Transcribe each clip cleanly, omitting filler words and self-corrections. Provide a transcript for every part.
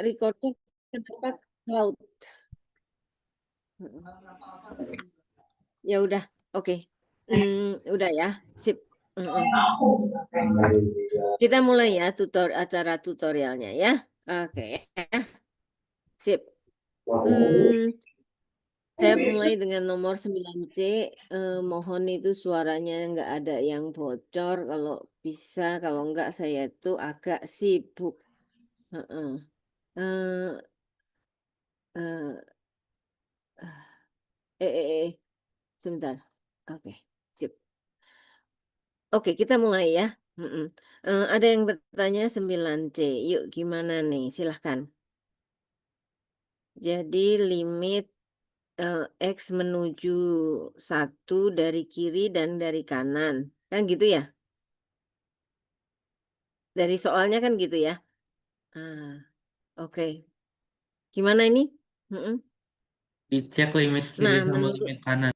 recordnya kenapa cloud? Ya udah, oke. Udah ya, sip. Kita mulai ya acara tutorialnya ya. Oke, sip. Saya mulai dengan nomor 9C. Mohon itu suaranya nggak ada yang bocor. Kalau bisa, kalau nggak saya itu agak sibuk. Heeh. Eh, eh, sebentar. Oke, sip. Oke, kita mulai ya. Ada yang bertanya 9C. Yuk, gimana nih? Silahkan. Jadi limit X menuju 1 dari kiri dan dari kanan. Kan gitu ya? Dari soalnya kan gitu ya? Oke. Gimana ini? Dicek limit kiri Nah, sama limit kanan.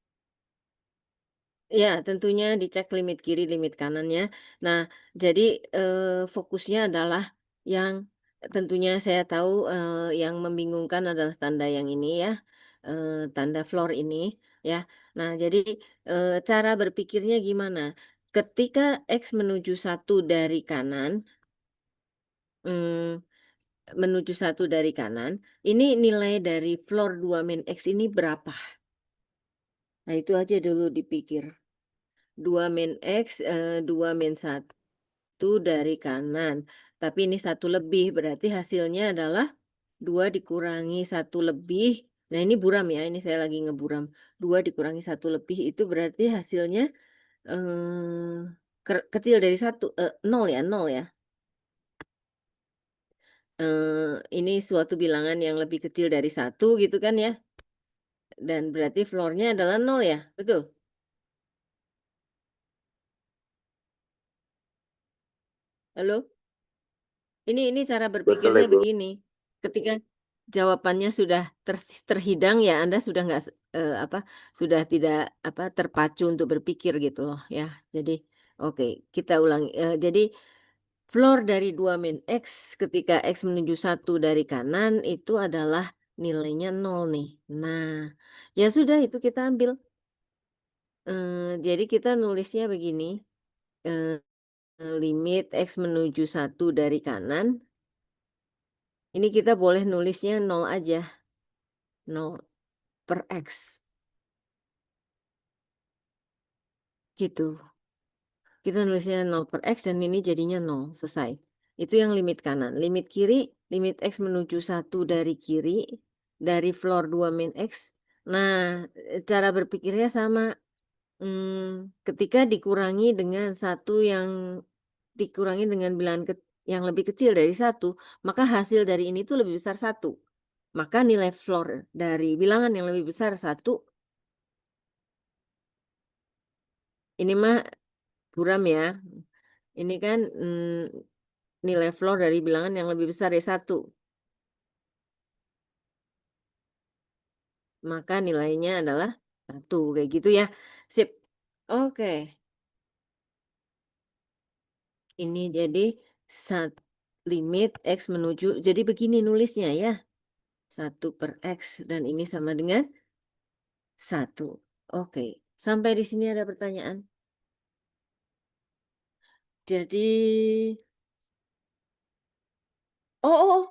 ya, tentunya dicek limit kiri, limit kanannya. Nah, jadi fokusnya adalah yang tentunya saya tahu yang membingungkan adalah tanda yang ini ya, tanda floor ini ya. Nah, jadi cara berpikirnya gimana? Ketika X menuju 1 dari kanan, mmm, menuju 1 dari kanan, ini nilai dari floor 2 min X ini berapa? Nah, itu aja dulu dipikir. 2 min X, 2 min 1 dari kanan. Tapi ini 1 lebih, berarti hasilnya adalah 2 dikurangi 1 lebih. Nah, ini buram ya, ini saya lagi ngeburam. 2 dikurangi 1 lebih itu berarti hasilnya, eee, kecil dari 1, 0 ya, 0 ya. Ini suatu bilangan yang lebih kecil dari 1 gitu kan ya. Dan berarti floor-nya adalah 0 ya, betul? Halo? Ini cara Betul, berpikirnya Ibu. begini, ketika jawabannya sudah terhidang ya Anda sudah nggak sudah tidak terpacu untuk berpikir gitu loh ya. Jadi oke, kita ulangi, jadi floor dari 2 min X ketika X menuju 1 dari kanan itu adalah nilainya 0 nih. Nah, ya sudah itu kita ambil, jadi kita nulisnya begini, limit X menuju 1 dari kanan. Ini kita boleh nulisnya 0 aja, 0 per X. Gitu. Kita nulisnya 0 per X dan ini jadinya 0, selesai. Itu yang limit kanan. Limit kiri, limit X menuju 1 dari kiri, dari floor 2 min X. Nah, cara berpikirnya sama. Ketika dikurangi dengan 1 yang dikurangi dengan bilangan yang lebih kecil dari 1, maka hasil dari ini tuh lebih besar 1. Maka nilai floor dari bilangan yang lebih besar 1, ini mah buram ya. Ini kan nilai floor dari bilangan yang lebih besar dari 1. Maka nilainya adalah 1, kayak gitu ya. Sip. Oke. Ini jadi limit X menuju, jadi begini nulisnya ya. 1 per X dan ini sama dengan 1. Oke. Sampai di sini ada pertanyaan? Jadi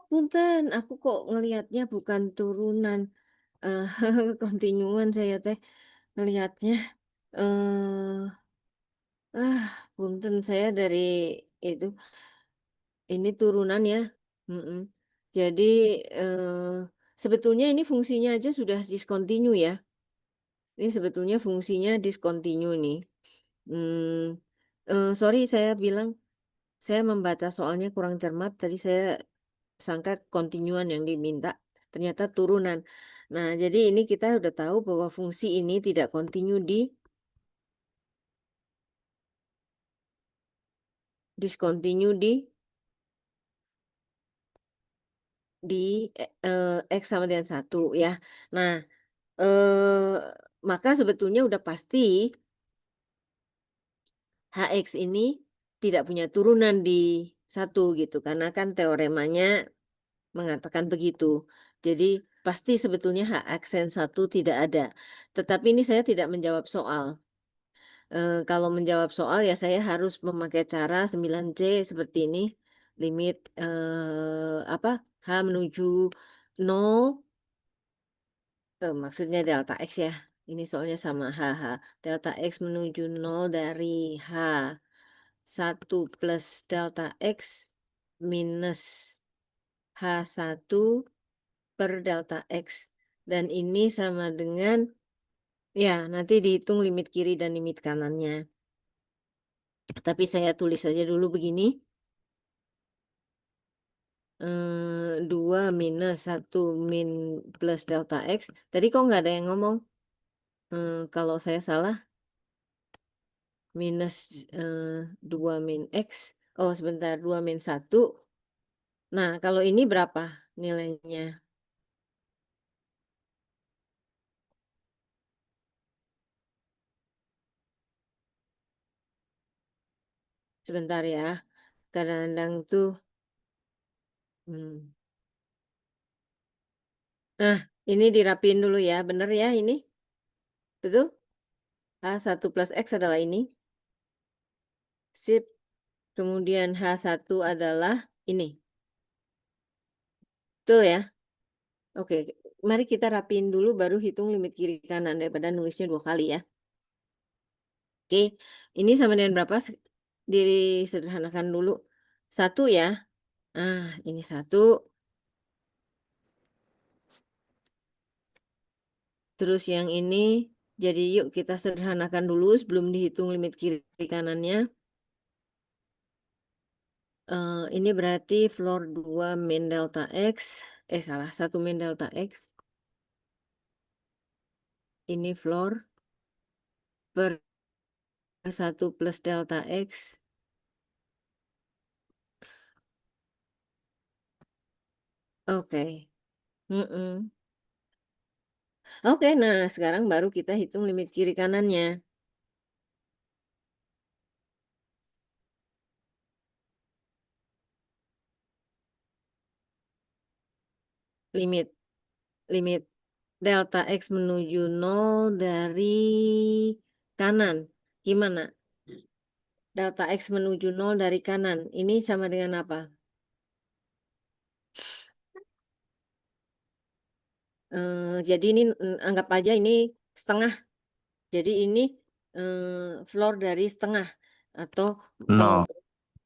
punten, aku kok ngelihatnya bukan turunan, kontinuan saya teh ngelihatnya, punten saya dari itu, ini turunan ya, Jadi, sebetulnya ini fungsinya aja sudah discontinue ya. Ini sebetulnya fungsinya discontinue nih. Sorry saya bilang, saya membaca soalnya kurang cermat, tadi saya sangka kontinuan yang diminta, ternyata turunan. Nah, jadi ini kita udah tahu bahwa fungsi ini tidak kontinu discontinue di X sama dengan 1 ya. Nah, maka sebetulnya udah pasti HX ini tidak punya turunan di 1 gitu, karena kan teoremanya mengatakan begitu. Jadi pasti sebetulnya H aksen 1 tidak ada. Tetapi ini saya tidak menjawab soal. Kalau menjawab soal ya saya harus memakai cara 9C seperti ini, limit, apa, H menuju 0, maksudnya delta X ya, ini soalnya sama H. Delta X menuju 0 dari H1 plus delta X minus H1 per delta X. Dan ini sama dengan, ya nanti dihitung limit kiri dan limit kanannya. Tapi saya tulis saja dulu begini. 2 minus 1 min plus delta X. Tadi kok nggak ada yang ngomong? Kalau saya salah, minus 2 min X. Oh sebentar, 2 min 1. Nah kalau ini berapa nilainya? Sebentar ya. Kadang-kadang tuh. Nah, ini dirapiin dulu ya. Bener ya ini? Betul? H1 plus X adalah ini. Sip. Kemudian H1 adalah ini. Betul ya? Oke, mari kita rapiin dulu baru hitung limit kiri kanan daripada nulisnya 2 kali ya. Oke, ini sama dengan berapa? Disederhanakan dulu. 1 ya. Ini 1. Terus yang ini, jadi yuk kita sederhanakan dulu sebelum dihitung limit kiri kanannya. Ini berarti floor 2 min delta X. Salah, 1 min delta X. Ini floor per 1 plus delta X. Oke. Oke, nah sekarang baru kita hitung limit kiri kanannya. Limit limit delta X menuju 0 dari kanan. Gimana? Delta X menuju 0 dari kanan. Ini sama dengan apa? Jadi ini anggap aja ini setengah. Jadi ini floor dari setengah. Atau kalau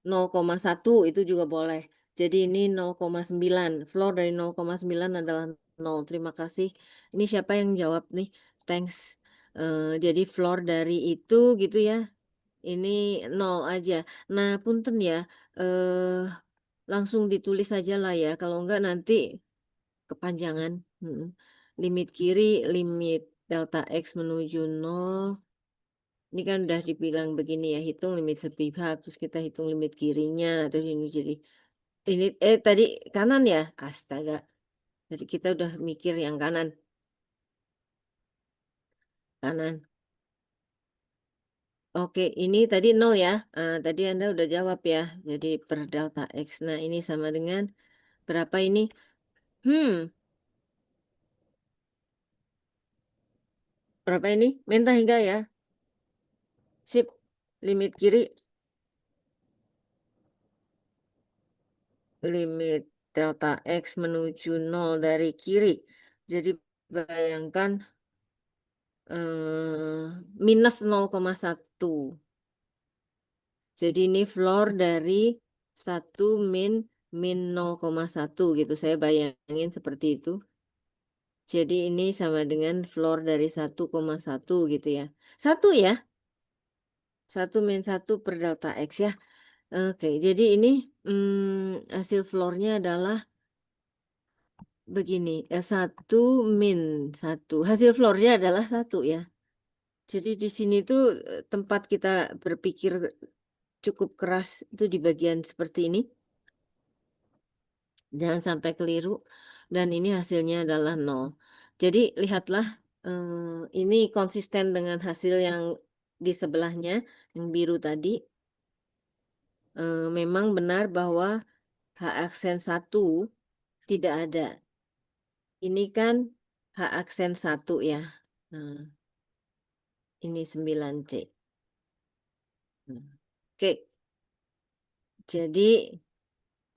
0,1 itu juga boleh. Jadi ini 0,9. Floor dari 0,9 adalah 0. Terima kasih. Ini siapa yang jawab nih? Thanks. Jadi floor dari itu gitu ya. Ini 0 aja. Nah, punten ya. Langsung ditulis aja lah ya. Kalau enggak nanti kepanjangan. Limit kiri, limit delta X menuju 0. Ini kan udah dibilang begini ya, hitung limit sepihak, terus kita hitung limit kirinya, terus ini jadi ini tadi kanan ya, astaga. Jadi kita udah mikir yang kanan. Oke, ini tadi 0 ya. Tadi Anda udah jawab ya. Jadi per delta X. Nah, ini sama dengan berapa ini? Berapa ini? Mentah hingga ya. Sip. Limit kiri. Limit delta X menuju 0 dari kiri. Jadi bayangkan minus 0,1. Jadi ini floor dari 1 min 0,1 gitu. Saya bayangin seperti itu. Jadi ini sama dengan floor dari 1,1 gitu ya. 1 ya. 1 min 1 per delta X ya. Oke, jadi ini hasil floornya adalah begini. 1 min 1. Hasil floornya adalah 1 ya. Jadi di sini tuh tempat kita berpikir cukup keras itu di bagian seperti ini. Jangan sampai keliru. Dan ini hasilnya adalah 0. Jadi lihatlah ini konsisten dengan hasil yang di sebelahnya, yang biru tadi. Memang benar bahwa H aksen 1 tidak ada. Ini kan H aksen 1 ya. Nah, ini 9C. Nah, oke, jadi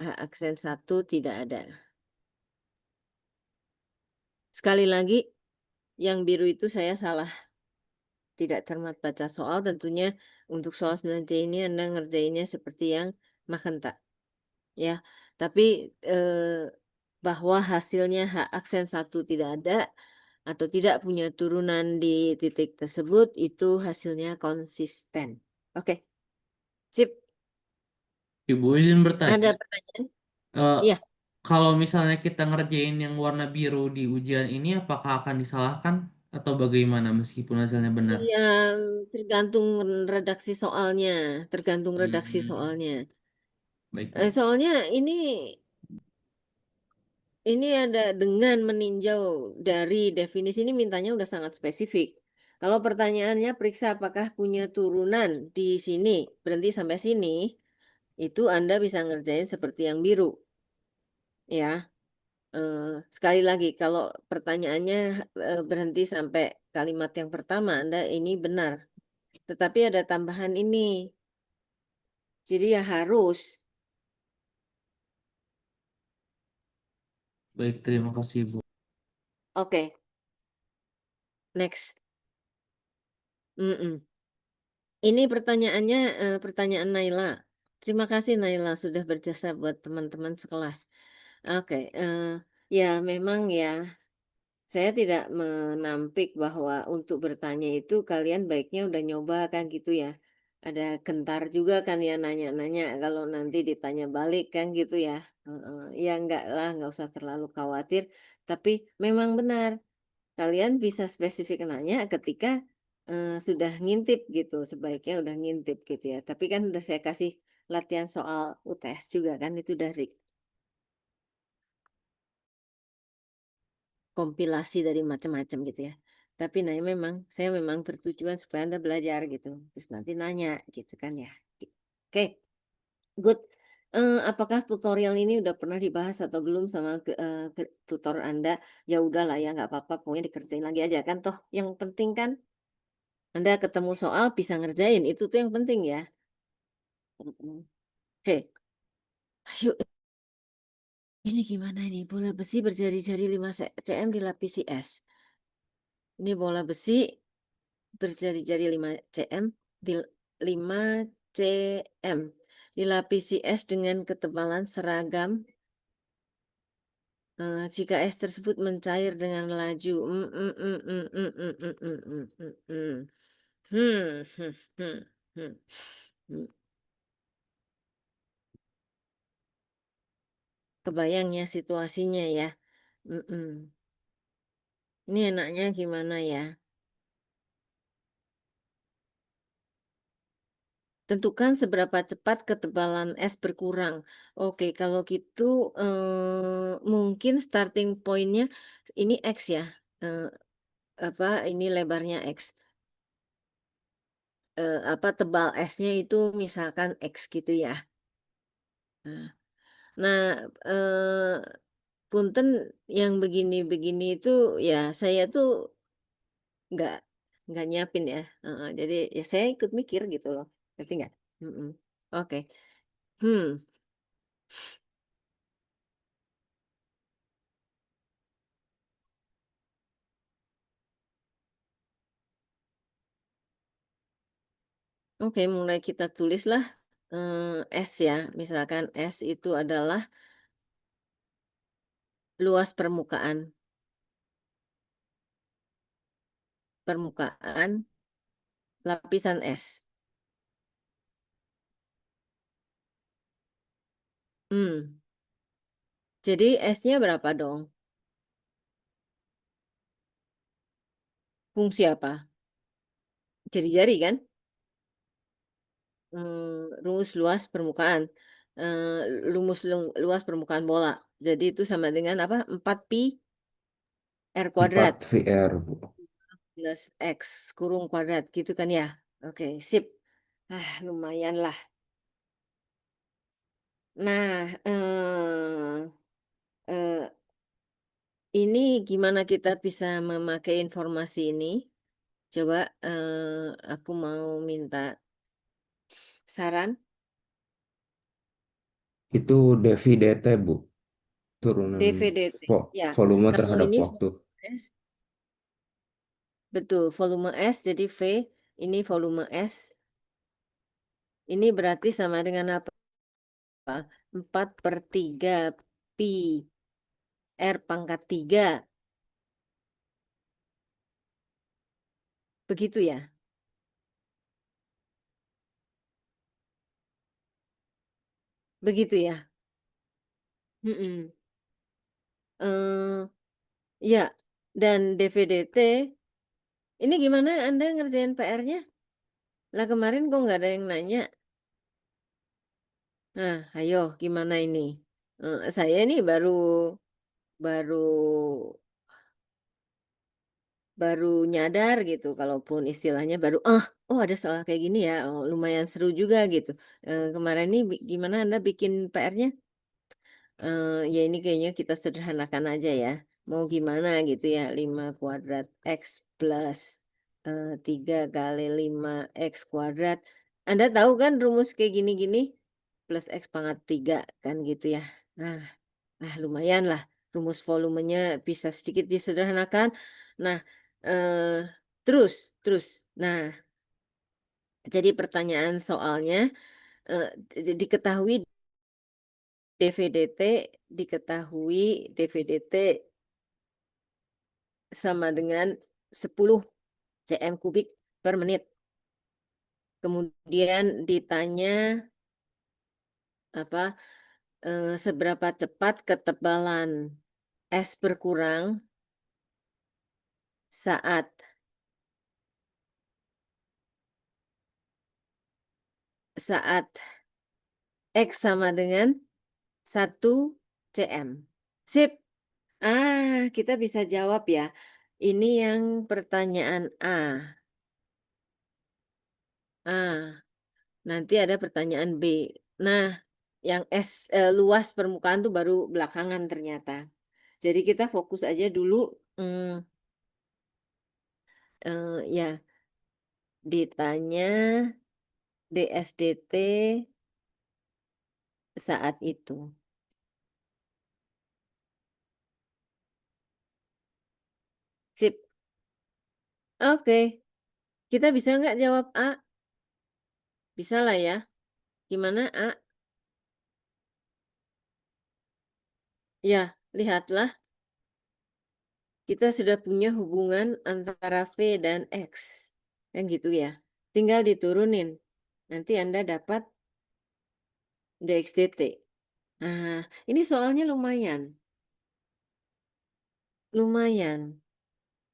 H aksen 1 tidak ada. Sekali lagi, yang biru itu saya salah. Tidak cermat baca soal, tentunya untuk soal 9C ini Anda ngerjainnya seperti yang Magenta. Ya, tapi bahwa hasilnya H aksen 1 tidak ada atau tidak punya turunan di titik tersebut, itu hasilnya konsisten. Oke, sip. Ibu izin bertanya, Ada pertanyaan? eh, Iya. kalau misalnya kita ngerjain yang warna biru di ujian ini, apakah akan disalahkan atau bagaimana meskipun hasilnya benar? Iya, tergantung redaksi soalnya, tergantung redaksi Hmm, soalnya. baik, baik. Soalnya ini ada dengan meninjau dari definisi ini mintanya udah sangat spesifik. Kalau pertanyaannya periksa apakah punya turunan di sini, berhenti sampai sini, itu Anda bisa ngerjain seperti yang biru. Ya, sekali lagi kalau pertanyaannya berhenti sampai kalimat yang pertama, Anda ini benar. Tetapi ada tambahan ini. Jadi ya harus. Baik, terima kasih, Bu. Oke, next. Mm-mm. Ini pertanyaannya pertanyaan Naila. Terima kasih Naila sudah berjasa buat teman-teman sekelas. Oke, ya memang ya saya tidak menampik bahwa untuk bertanya itu kalian baiknya udah nyoba kan gitu ya. Ada gentar juga kan ya nanya-nanya kalau nanti ditanya balik kan gitu ya. Heeh. Ya enggak lah, enggak usah terlalu khawatir. Tapi memang benar kalian bisa spesifik nanya ketika sudah ngintip gitu, sebaiknya udah ngintip gitu ya. Tapi kan udah saya kasih latihan soal UTS juga kan, itu dari kompilasi dari macam-macam gitu ya. Tapi nah memang saya memang bertujuan supaya Anda belajar gitu. Terus nanti nanya gitu kan ya. Oke, good. Apakah tutorial ini udah pernah dibahas atau belum sama tutor Anda? Ya udahlah ya nggak apa-apa, pokoknya dikerjain lagi aja kan toh. Yang penting kan Anda ketemu soal bisa ngerjain, itu tuh yang penting ya. Mm-mm. Oke, ayo ini gimana ini? Bola besi berjari-jari 5 cm dilapisi es. Ini bola besi berjari-jari 5 cm di 5 cm dilapisi es dengan ketebalan seragam jika es tersebut mencair dengan laju. Hmm, hmm, hmm, hmm. Hmm. Kebayang ya situasinya ya. Mm-mm. Ini enaknya gimana ya? Tentukan seberapa cepat ketebalan es berkurang. Oke, kalau gitu mungkin starting point-nya ini X ya. Eh, apa ini lebarnya X. Apa tebal esnya itu misalkan X gitu ya. Nah, nah, punten yang begini-begini itu ya saya tuh nggak nggak nyiapin ya. Jadi ya saya ikut mikir gitu loh. Ngerti nggak? Mm-mm. Oke. Hmm. Oke, mulai kita tulislah S ya. Misalkan S itu adalah luas permukaan lapisan es. Hmm. Jadi S-nya berapa dong? Fungsi apa? Jari-jari kan? Rumus luas permukaan. Eh, luas permukaan bola. Jadi itu sama dengan apa? 4pi R 4 kuadrat VR, Bu. plus X kurung kuadrat gitu kan ya. Oke, sip. Lumayan lah. Nah, ini gimana kita bisa memakai informasi ini? Coba aku mau minta saran. Itu Devi DT, Bu. Turunan DVDT. Ya, volume kalau terhadap ini waktu. volume S, betul, volume S jadi V, ini volume S. Ini berarti sama dengan apa? 4/3 pi R pangkat 3. Begitu ya? Begitu ya? Mm-mm. Eh, ya, dan DVDT, ini gimana Anda ngerjain PR-nya? Lah kemarin kok nggak ada yang nanya? Nah, ayo gimana ini? Saya ini baru baru nyadar gitu, kalaupun istilahnya baru, oh ada soal kayak gini ya, oh, lumayan seru juga gitu. Kemarin ini gimana Anda bikin PR-nya? Ya ini kayaknya kita sederhanakan aja ya. Mau gimana gitu ya, 5 kuadrat X plus 3 kali 5 X kuadrat. Anda tahu kan rumus kayak gini-gini? Plus X pangkat 3 kan gitu ya. Nah, lumayan lah. Rumus volumenya bisa sedikit disederhanakan. Nah, eh, terus. Nah, jadi pertanyaan soalnya, eh, diketahui DVDT sama dengan 10 cm kubik per menit. Kemudian ditanya apa seberapa cepat ketebalan es berkurang saat X sama dengan 1 cm. Sip. Kita bisa jawab ya. Ini yang pertanyaan A. Nanti ada pertanyaan B. Nah, yang luas permukaan tuh baru belakangan ternyata. Jadi kita fokus aja dulu, ya ditanya DSDT saat itu. Sip. Oke. Kita bisa nggak jawab A? Bisa lah ya. Gimana A? Ya, lihatlah. Kita sudah punya hubungan antara V dan X. Kan gitu ya. Tinggal diturunin. Nanti Anda dapat DXDT. Nah, ini soalnya lumayan. Lumayan.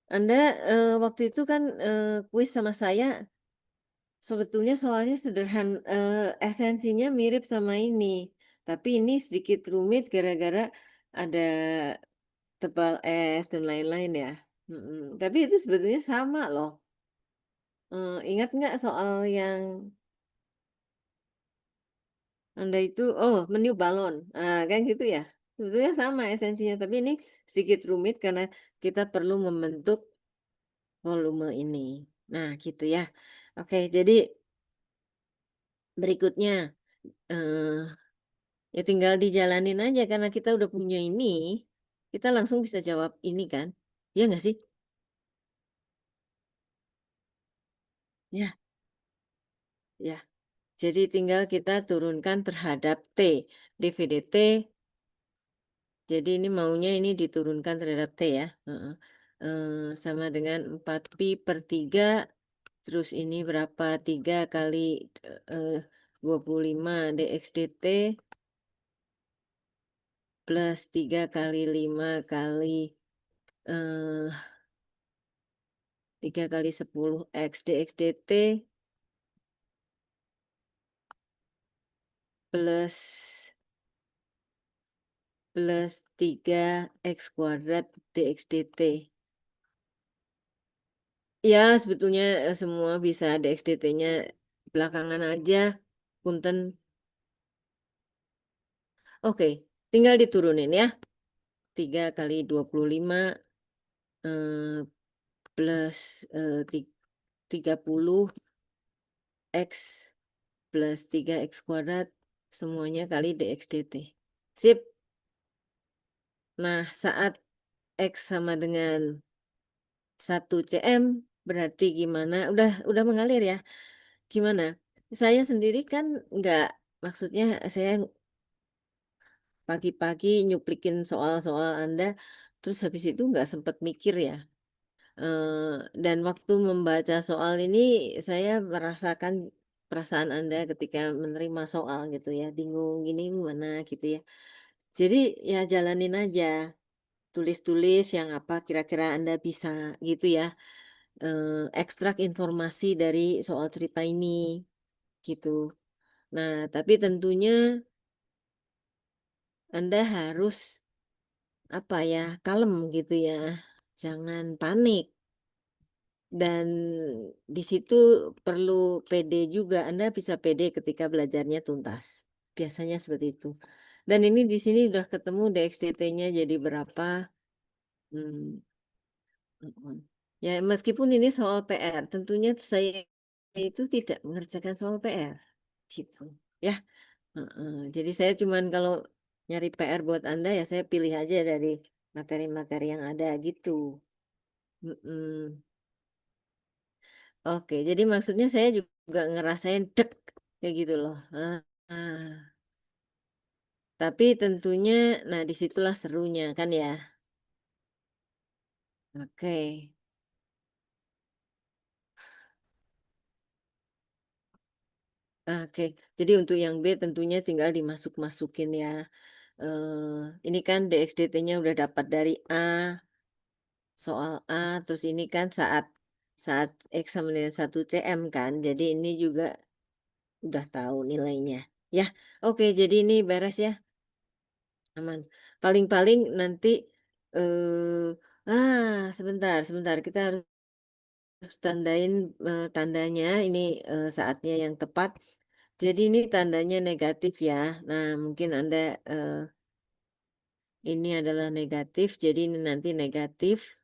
Anda waktu itu kan kuis sama saya, sebetulnya soalnya sederhana, esensinya mirip sama ini. Tapi ini sedikit rumit gara-gara ada tebal es dan lain-lain ya. Tapi itu sebetulnya sama loh. Ingat nggak soal yang Anda itu, meniup balon. Kan gitu ya. Sebetulnya sama esensinya, tapi ini sedikit rumit karena kita perlu membentuk volume ini. Nah, gitu ya. Oke, jadi berikutnya eh ya tinggal dijalanin aja karena kita udah punya ini, kita langsung bisa jawab ini kan. Ya nggak sih? Ya, ya. Jadi tinggal kita turunkan terhadap T. DVDT, jadi ini maunya ini diturunkan terhadap T ya. Sama dengan 4pi/3. Terus ini berapa? 3 kali 25 DXDT plus 3 kali 5 kali 3 kali 10 X DXDT plus 3 X kuadrat DXDT. Ya, sebetulnya semua bisa DXDT-nya belakangan aja. Punten. Oke, tinggal diturunin ya. 3 kali 25 plus 30 X plus 3X kuadrat semuanya kali dx dt. Sip. Nah, saat X sama dengan 1 cm berarti gimana? Udah mengalir ya. Gimana? Saya sendiri kan maksudnya saya pagi-pagi nyuplikin soal-soal Anda, terus habis itu nggak sempat mikir ya. Dan waktu membaca soal ini saya merasakan perasaan Anda ketika menerima soal gitu ya, bingung gini mana gitu ya. Jadi ya jalanin aja, tulis-tulis yang apa kira-kira Anda bisa gitu ya, ekstrak informasi dari soal cerita ini gitu. Nah, tapi tentunya Anda harus apa ya, kalem gitu ya, jangan panik. Dan di situ perlu pede juga. Anda bisa pede ketika belajarnya tuntas. Biasanya seperti itu. Dan ini di sini udah ketemu DXDT-nya jadi berapa? Hmm, Ya, meskipun ini soal PR, tentunya saya itu tidak mengerjakan soal PR. Gitu. Ya. Jadi saya cuman kalau nyari PR buat Anda ya saya pilih aja dari materi-materi yang ada gitu. Mm-mm. Oke, jadi maksudnya saya juga ngerasain dek kayak gitu loh. Ah. Tapi tentunya, nah disitulah serunya kan ya. Oke, oke. Jadi untuk yang B tentunya tinggal dimasuk-masukin ya. Ini kan DXDT-nya udah dapat dari A, soal A, terus ini kan saat saat eksamen 1 cm kan. Jadi ini juga udah tahu nilainya. Ya, oke. Jadi ini beres ya. Aman. Paling-paling nanti sebentar kita harus tandain tandanya ini saatnya yang tepat. Jadi ini tandanya negatif ya. Nah, mungkin Anda ini adalah negatif, jadi ini nanti negatif.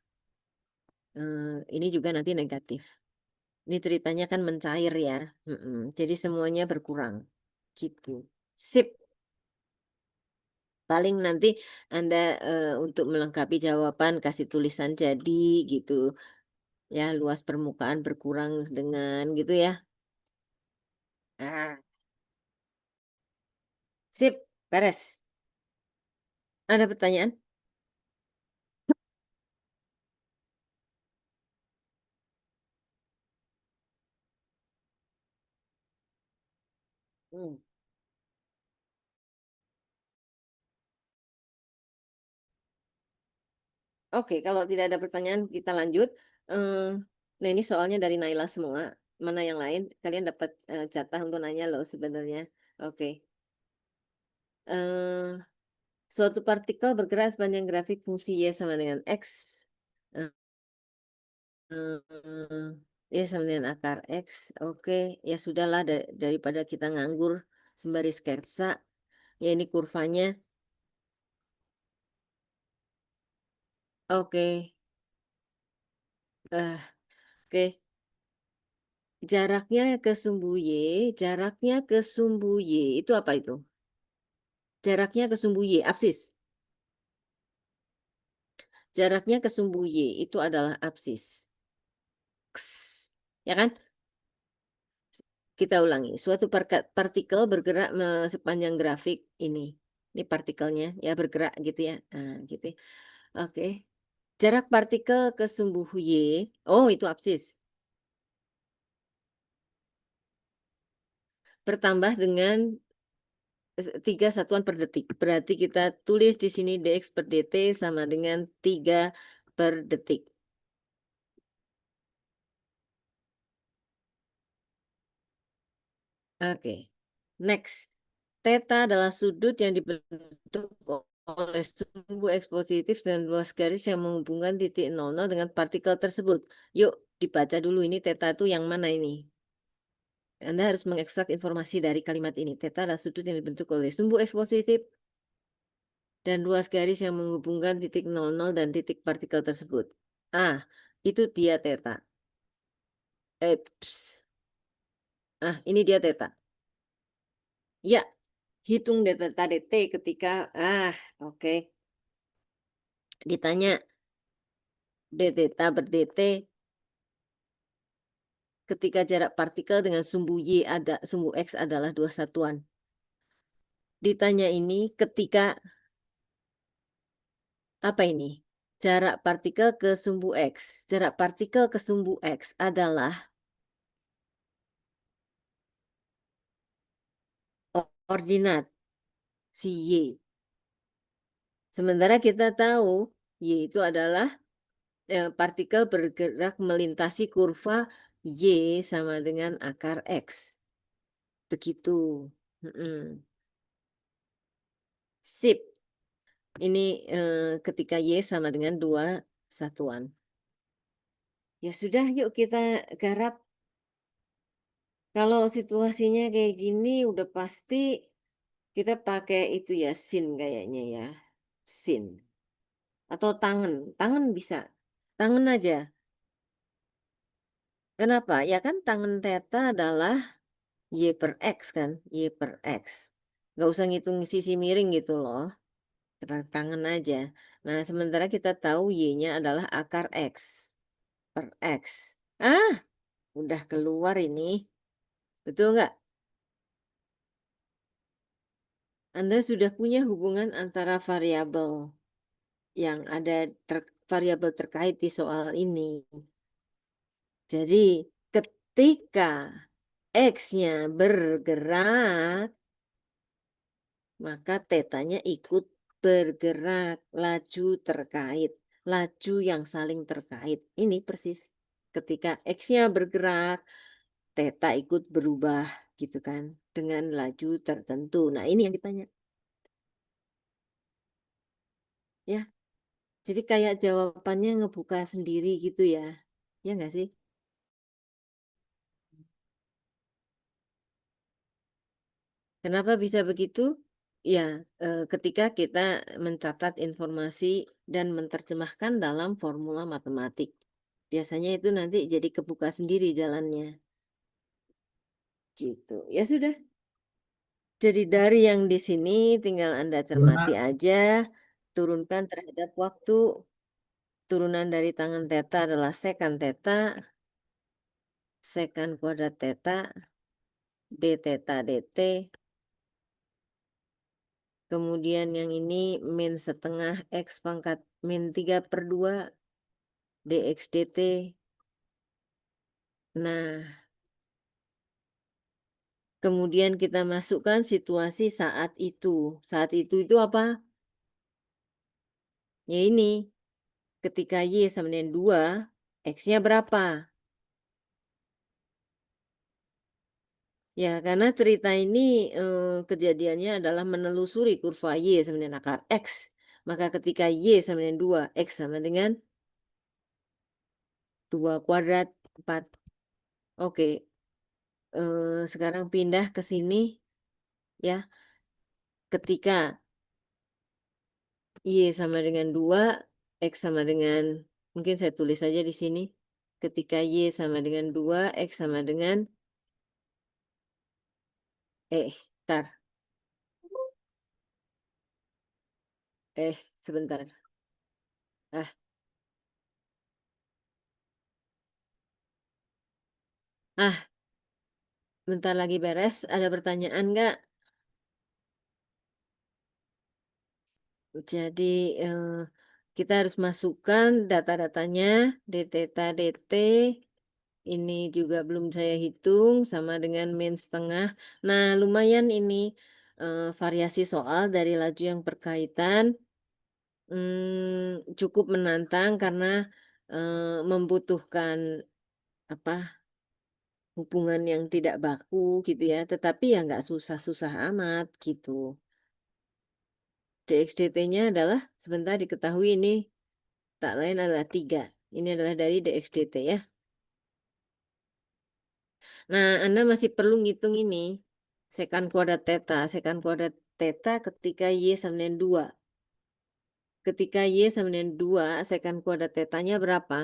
Ini juga nanti negatif. Ini ceritanya kan mencair ya. Jadi semuanya berkurang. Gitu. Sip. Paling nanti Anda untuk melengkapi jawaban kasih tulisan jadi gitu. Ya, luas permukaan berkurang dengan gitu ya. Ah, sip, beres. Ada pertanyaan? Hmm. Oke, kalau tidak ada pertanyaan kita lanjut. Eh, nah ini soalnya dari Naila semua. Mana yang lain? Kalian dapat jatah untuk nanya loh sebenarnya. Oke. Eh, Suatu partikel bergerak sepanjang grafik fungsi Y sama dengan X. Eh, Y sama dengan akar X. Oke, ya sudahlah daripada kita nganggur sembari sketsa. Ya ini kurvanya. Oke. Oke. Jaraknya ke sumbu Y itu apa itu? Jaraknya ke sumbu Y, absis. Jaraknya ke sumbu Y itu adalah absis. Ks. Ya kan? Kita ulangi. Suatu partikel bergerak sepanjang grafik ini. Ini partikelnya ya bergerak gitu ya. Nah, gitu. Oke. Jarak partikel ke sumbu Y. Oh, itu absis. Bertambah dengan 3 satuan per detik. Berarti kita tulis di sini dx per dt sama dengan 3 per detik. Oke. Next. Theta adalah sudut yang dibentuk oleh sumbu X positif dan luas garis yang menghubungkan titik 00 dengan partikel tersebut. Yuk, dibaca dulu ini theta itu yang mana ini. Anda harus mengekstrak informasi dari kalimat ini. Theta adalah sudut yang dibentuk oleh sumbu X positif dan ruas garis yang menghubungkan titik 00 dan titik partikel tersebut. Itu dia theta. Ini dia theta. Ya, hitung theta dt ketika, oke. Ditanya d theta ber dt ketika jarak partikel dengan sumbu sumbu X adalah 2 satuan. Ditanya ini ketika, apa ini? Jarak partikel ke sumbu X. Jarak partikel ke sumbu X adalah koordinat si Y. Sementara kita tahu Y itu adalah partikel bergerak melintasi kurva Y sama dengan akar X. Begitu. Sip. Ini ketika Y sama dengan 2 satuan. Ya sudah, yuk kita garap. Kalau situasinya kayak gini udah pasti kita pakai itu ya, sin kayaknya ya. Sin. Atau tangan. Tangan bisa. Tangan aja. Kenapa? Ya kan tangan theta adalah Y per X kan. Y per X. Nggak usah ngitung sisi miring gitu loh. Tangan aja. Nah, sementara kita tahu Y-nya adalah akar X per X. Udah keluar ini. Betul nggak? Anda sudah punya hubungan antara variabel yang ada variabel terkait di soal ini. Jadi, ketika X-nya bergerak, maka tetanya ikut bergerak, laju terkait, laju yang saling terkait. Ini persis ketika X-nya bergerak, teta ikut berubah gitu kan, dengan laju tertentu. Nah, ini yang ditanya. Ya, jadi kayak jawabannya ngebuka sendiri gitu ya. Ya nggak sih? Kenapa bisa begitu? Ya, ketika kita mencatat informasi dan menerjemahkan dalam formula matematik. Biasanya itu nanti jadi kebuka sendiri jalannya. Gitu. Ya sudah. Jadi dari yang di sini tinggal Anda cermati aja, turunkan terhadap waktu. Turunan dari tangan theta adalah sekan theta, sekan kuadrat theta, d theta dt. Kemudian yang ini min setengah X pangkat min 3/2 dx dt. Nah, kemudian kita masukkan situasi saat itu. Saat itu apa? Ya ini, ketika Y sama dengan 2, X-nya berapa? Ya, karena cerita ini kejadiannya adalah menelusuri kurva Y sama dengan akar X. Maka ketika Y sama dengan 2, X sama dengan 2 kuadrat 4. Oke, sekarang pindah ke sini. Ya, ketika Y sama dengan 2, X sama dengan, mungkin saya tulis saja di sini. Ketika Y sama dengan 2, X sama dengan, tar. Sebentar. Bentar lagi beres. Ada pertanyaan nggak? Jadi kita harus masukkan data-datanya, d theta dt. Ini juga belum saya hitung sama dengan min setengah. Nah, lumayan ini variasi soal dari laju yang berkaitan. Cukup menantang karena membutuhkan hubungan yang tidak baku gitu ya. Tetapi ya nggak susah-susah amat gitu. dx dt-nya adalah, sebentar diketahui ini tak lain adalah 3. Ini adalah dari dx dt ya. Nah, Anda masih perlu ngitung ini. Sekan kuadrat theta. Sekan kuadrat theta ketika Y sama dengan 2. ketika Y sama dengan 2, secant kuadrat tetanya berapa?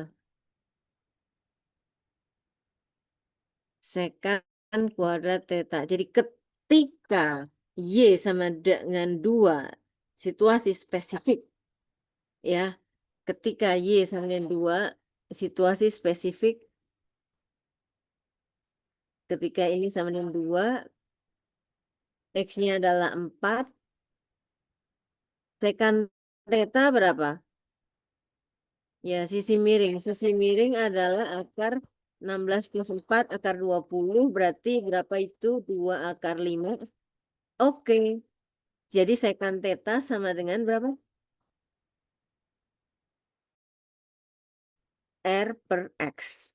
Secant kuadrat theta. Jadi ketika Y sama dengan 2, situasi spesifik, ya. Ketika Y sama dengan 2, situasi spesifik, ketika ini sama dengan 2, X-nya adalah 4, secant theta berapa? Ya, sisi miring. Sisi miring adalah akar 16 plus 4, akar 20, berarti berapa itu? 2 akar 5. Oke, jadi secant theta sama dengan berapa? R per X.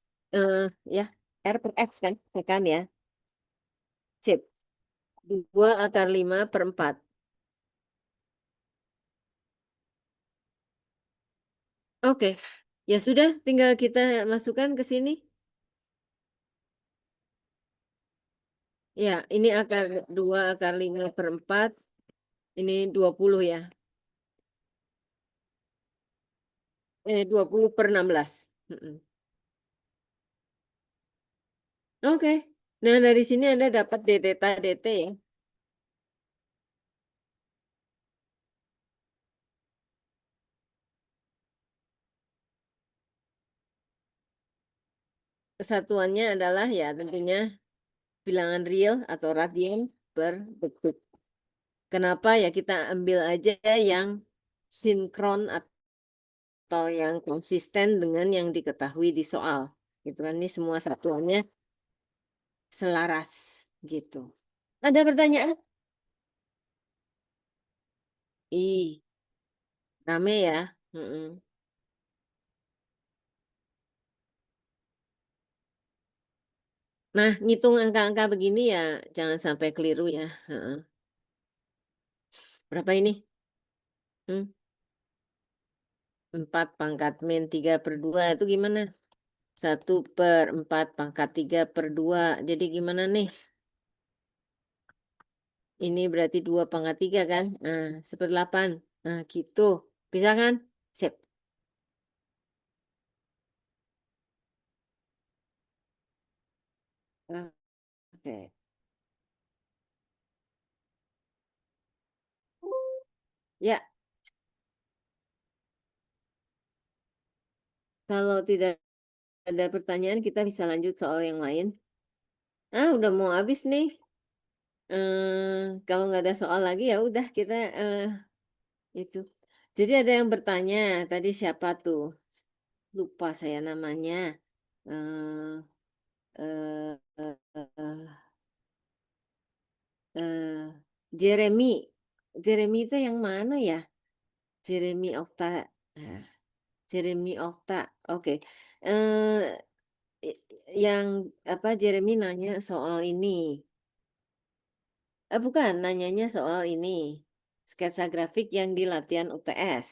Ya, R per X kan? Secant ya. Sip. 2 akar 5 per 4. Oke, ya sudah, tinggal kita masukkan ke sini. Ya, ini akar 2 akar 5 per 4. Ini 20 ya. 20 per 16. Mm-mm. Oke. Nah, dari sini Anda dapat d theta dt ya. Kesatuannya adalah ya tentunya bilangan real atau radian per detik. Kenapa ya kita ambil aja yang sinkron atau yang konsisten dengan yang diketahui di soal. Gitu kan, ini semua satuannya selaras gitu. Ada pertanyaan? Ih, rame ya. Mm-mm. Nah, ngitung angka-angka begini ya jangan sampai keliru ya. Heeh. Berapa ini? 4 pangkat min 3 per 2 itu gimana? 1 per 4 pangkat 3 per 2. Jadi gimana nih? Ini berarti 2 pangkat 3 kan? Nah, 1/8. Nah, gitu. Bisa kan? Sip. Oke. Ya, kalau tidak ada pertanyaan kita bisa lanjut soal yang lain. Udah mau habis nih. Kalau nggak ada soal lagi ya udah kita itu. Jadi ada yang bertanya tadi siapa tuh? Lupa saya namanya. Eh eh eh, eh, eh, Jeremy. Jeremy itu yang mana ya? Jeremy Okta. eh, Jeremy Okta. Oke. Eh i- yang apa Jeremy nanya soal ini. Bukan, nanyanya soal ini. Sketsa grafik yang di latihan UTS.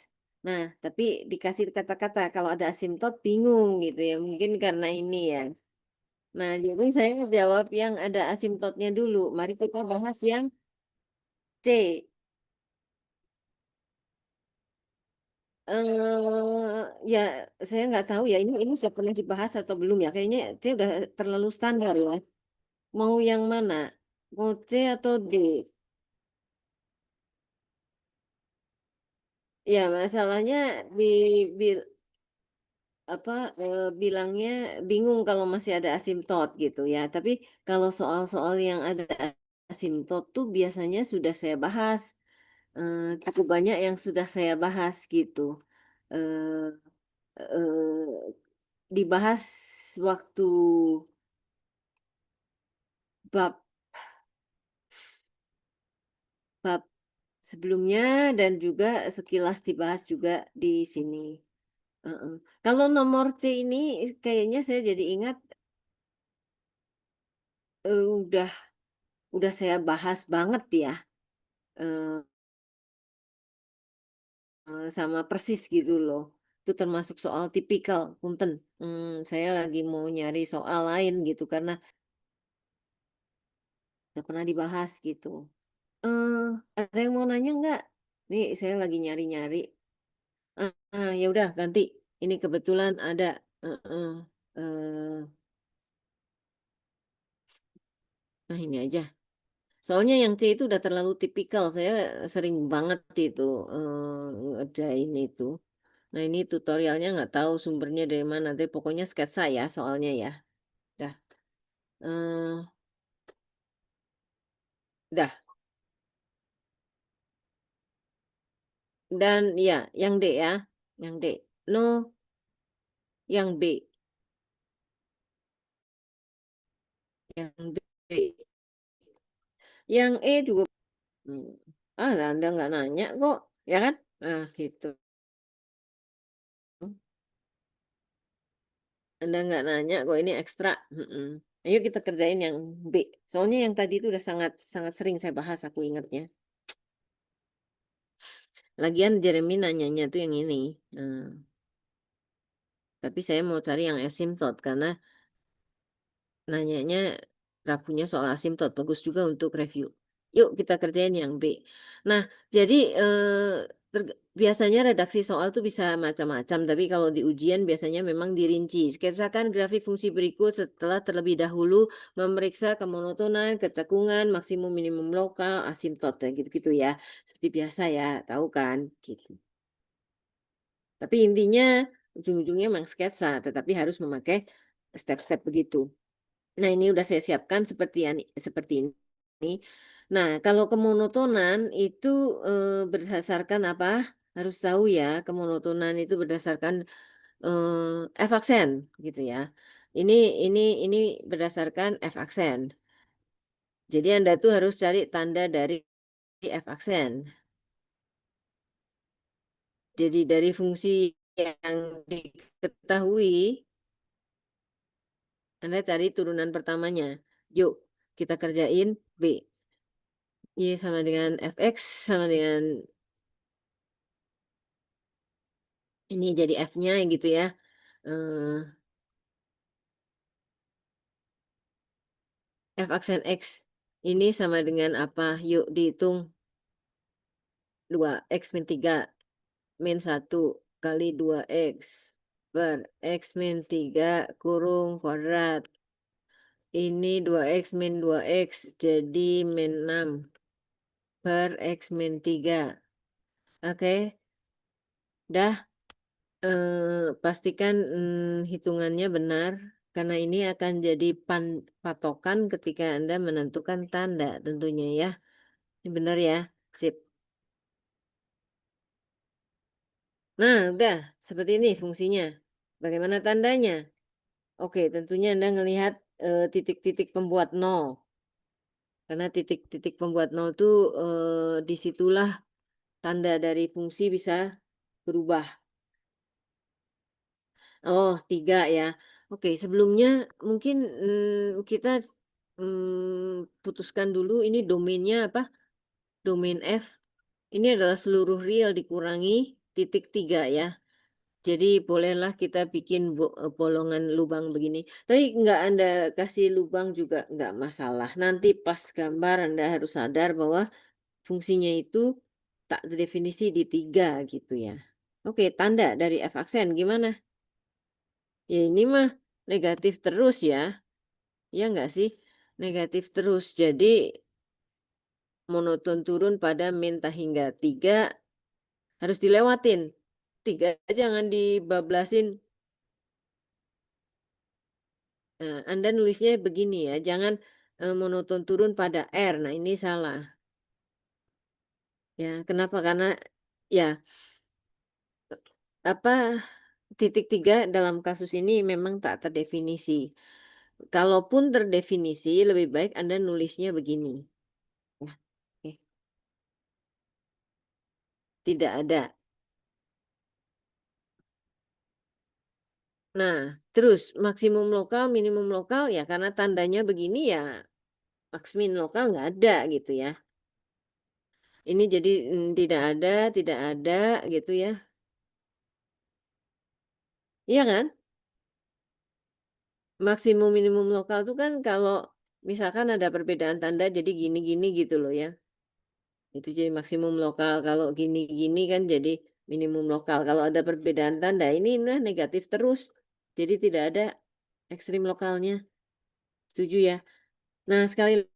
Nah, tapi dikasih kata-kata kalau ada asimtot bingung gitu ya. Mungkin karena ini ya. Nah, jadi saya jawab yang ada asimtotnya dulu. Mari kita bahas yang C. Ya saya nggak tahu ya ini sudah pernah dibahas atau belum ya. Kayaknya C udah terlalu standar ya. Mau yang mana? Mau C atau D? Ya masalahnya di, di- apa bilangnya bingung kalau masih ada asimtot gitu ya. Tapi kalau soal-soal yang ada asimtot tuh biasanya sudah saya bahas. Cukup banyak yang sudah saya bahas gitu. Eh, Dibahas waktu bab bab sebelumnya dan juga sekilas dibahas juga di sini. Heeh. Kalau nomor C ini kayaknya saya jadi ingat eh, udah udah saya bahas banget ya eh, sama persis gitu loh. Itu termasuk soal tipikal, punten. Saya lagi mau nyari soal lain gitu karena udah pernah dibahas gitu. Ada yang mau nanya nggak? Nih saya lagi nyari-nyari. Ya udah ganti. Ini kebetulan ada. Nah ini aja. Soalnya yang C itu udah terlalu tipikal. Saya sering banget itu ngerjain itu. Nah ini tutorialnya nggak tahu sumbernya dari mana. Tapi pokoknya sketsa ya soalnya ya. Dah. Dah. Dan ya yang D ya. Yang D. No. Yang B. Yang B. Yang E juga. Anda nggak nanya kok. Ya kan? Nah gitu. Anda nggak nanya kok ini ekstra. Ayo kita kerjain yang B. Soalnya yang tadi itu udah sangat sangat sering saya bahas, aku ingatnya. Lagian Jeremy nanyanya tuh yang ini. Tapi saya mau cari yang asymptote karena nanyanya rapuhnya soal asymptot. Bagus juga untuk review. Yuk kita kerjain yang B. Nah, jadi biasanya redaksi soal tuh bisa macam-macam. Tapi kalau di ujian biasanya memang dirinci. Sketsakan grafik fungsi berikut setelah terlebih dahulu memeriksa kemonotonan, kecekungan, maksimum minimum lokal, asymptot. Gitu-gitu ya. Seperti biasa ya, tahu kan? Gitu. Tapi intinya ujung-ujungnya memang sketsa. Tetapi harus memakai step-step begitu. Nah, ini udah saya siapkan seperti ini. Nah, kalau kemonotonan itu berdasarkan apa? Harus tahu ya, kemonotonan itu berdasarkan F aksen gitu ya. Ini berdasarkan F aksen. Jadi Anda tuh harus cari tanda dari F aksen. Jadi dari fungsi yang diketahui, Anda cari turunan pertamanya. Yuk, kita kerjain B. Y sama dengan fx sama dengan ini jadi f-nya gitu ya. F aksen x ini sama dengan apa? Yuk dihitung 2x min 3 min 1 kali 2x per x min 3 kurung kuadrat. Ini 2x min 2x jadi min 6 per x min 3. Oke. Dah. Pastikan hitungannya benar karena ini akan jadi patokan ketika Anda menentukan tanda tentunya ya. Ini benar ya. Sip. Nah, udah seperti ini fungsinya. Bagaimana tandanya? Oke, tentunya Anda melihat titik-titik pembuat nol. Karena titik-titik pembuat nol itu disitulah tanda dari fungsi bisa berubah. Oh, 3 ya. Oke, sebelumnya mungkin kita putuskan dulu ini domainnya apa? Domain F. Ini adalah seluruh real dikurangi titik 3 ya. Jadi bolehlah kita bikin bolongan lubang begini. Tapi nggak Anda kasih lubang juga nggak masalah. Nanti pas gambar Anda harus sadar bahwa fungsinya itu tak terdefinisi di 3 gitu ya. Oke, tanda dari F aksen gimana? Ya ini mah negatif terus ya. Ya enggak sih? Negatif terus. Jadi monoton turun pada min hingga 3 harus dilewatin. 3 jangan dibablasin. Nah, Anda nulisnya begini ya. Jangan monoton turun pada R. Nah ini salah. Ya, kenapa? Karena ya apa titik 3 dalam kasus ini memang tak terdefinisi. Kalaupun terdefinisi, lebih baik Anda nulisnya begini. Nah, oke. Tidak ada. Nah, terus maksimum lokal, minimum lokal ya karena tandanya begini ya maksimin lokal nggak ada gitu ya. Ini jadi tidak ada gitu ya. Iya kan? Maksimum minimum lokal itu kan kalau misalkan ada perbedaan tanda jadi gini-gini gitu loh ya. Itu jadi maksimum lokal. Kalau gini-gini kan jadi minimum lokal. Kalau ada perbedaan tanda ini nah negatif terus. Jadi tidak ada ekstrim lokalnya. Setuju ya? Nah, sekali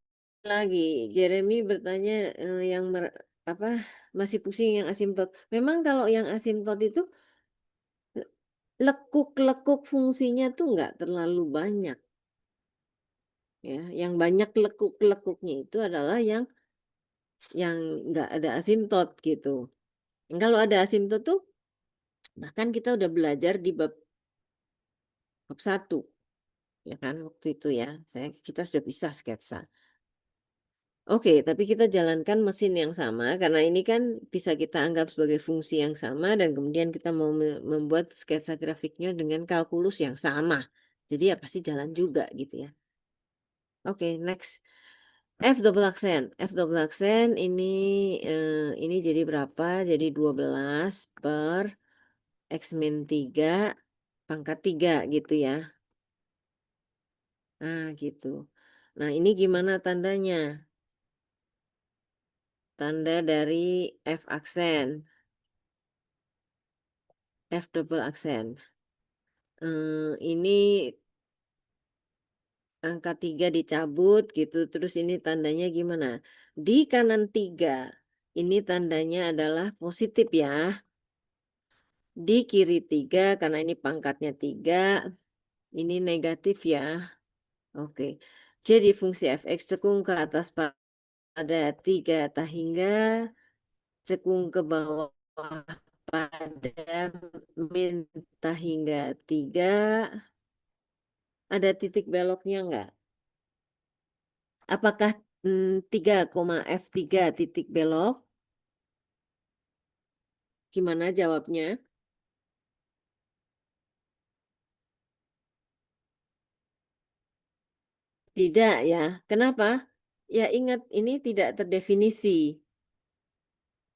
lagi Jeremy bertanya yang apa masih pusing yang asimtot. Memang kalau yang asimtot itu lekuk-lekuk fungsinya tuh nggak terlalu banyak. Ya, yang banyak lekuk-lekuknya itu adalah yang nggak ada asimtot gitu. Kalau ada asimtot tuh bahkan kita udah belajar di bab 1 ya kan waktu itu ya. Kita sudah bisa sketsa. Oke, tapi kita jalankan mesin yang sama karena ini kan bisa kita anggap sebagai fungsi yang sama dan kemudian kita mau membuat sketsa grafiknya dengan kalkulus yang sama. Jadi ya pasti jalan juga gitu ya. Oke, next. F double accent. F double accent ini jadi berapa? Jadi 12 per X min 3 pangkat 3 gitu ya. Nah, gitu. Nah, ini gimana tandanya? Tanda dari F aksen. F double accent. Ini angka 3 dicabut gitu. Terus ini tandanya gimana? Di kanan 3. Ini tandanya adalah positif ya. Di kiri 3 karena ini pangkatnya 3. Ini negatif ya. Oke. Jadi fungsi fx cekung ke atas pada 3 hingga cekung ke bawah pada min hingga 3. Ada titik beloknya enggak? Apakah 3, F3 titik belok? Gimana jawabnya? Tidak ya. Kenapa? Ya ingat ini tidak terdefinisi.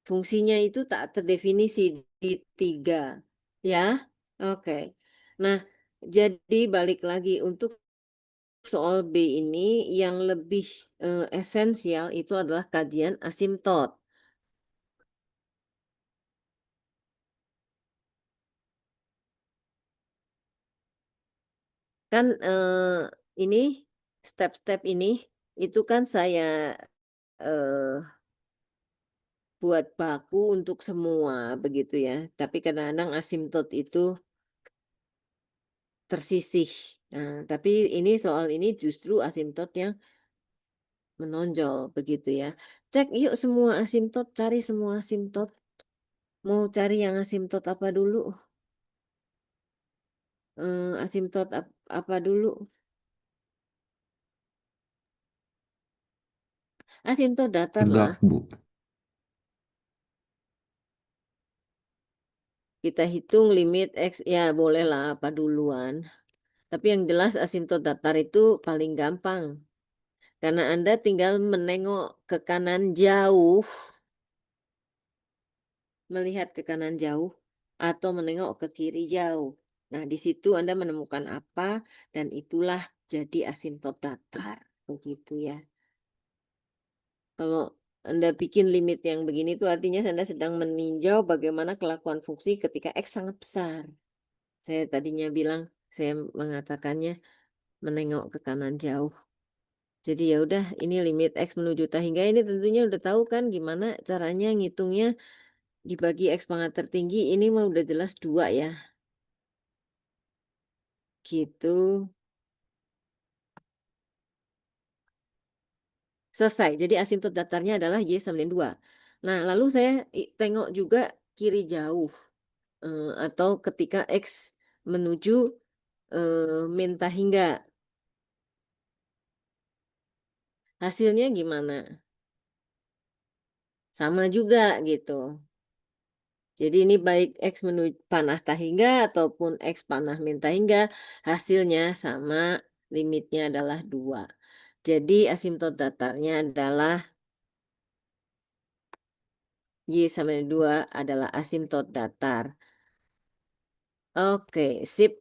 Fungsinya itu tak terdefinisi di 3. Ya, oke. Nah, jadi balik lagi untuk soal B ini yang lebih esensial itu adalah kajian asimtot. Kan ini step-step ini itu kan saya buat baku untuk semua begitu ya. Tapi kadang-kadang asimtot itu tersisih. Nah, tapi ini soal ini justru asimtot yang menonjol begitu ya. Cek yuk semua asimtot, cari semua asimtot. Mau cari yang asimtot apa dulu? Asimtot apa dulu? Asimtot datar lah. Tegak, Bu. Kita hitung limit X, ya bolehlah apa duluan. Tapi yang jelas asimtot datar itu paling gampang. Karena Anda tinggal menengok ke kanan jauh, melihat ke kanan jauh, atau menengok ke kiri jauh. Nah, di situ Anda menemukan apa, dan itulah jadi asimtot datar. Begitu ya. Kalau Anda bikin limit yang begini itu artinya Anda sedang meninjau bagaimana kelakuan fungsi ketika X sangat besar. Saya tadinya bilang, saya mengatakannya menengok ke kanan jauh. Jadi ya udah ini limit X menuju hingga ini tentunya udah tahu kan gimana caranya ngitungnya dibagi X pangkat tertinggi ini mah udah jelas 2 ya. Gitu. Selesai. Jadi asimtot datarnya adalah Y sama dengan 2. Nah, lalu saya tengok juga kiri jauh. Atau ketika X menuju min hingga. Hasilnya gimana? Sama juga gitu. Jadi ini baik X menuju panah hingga ataupun X panah min hingga hasilnya sama, limitnya adalah 2. Jadi asimtot datarnya adalah Y sama dengan 2 adalah asimtot datar. Oke, sip.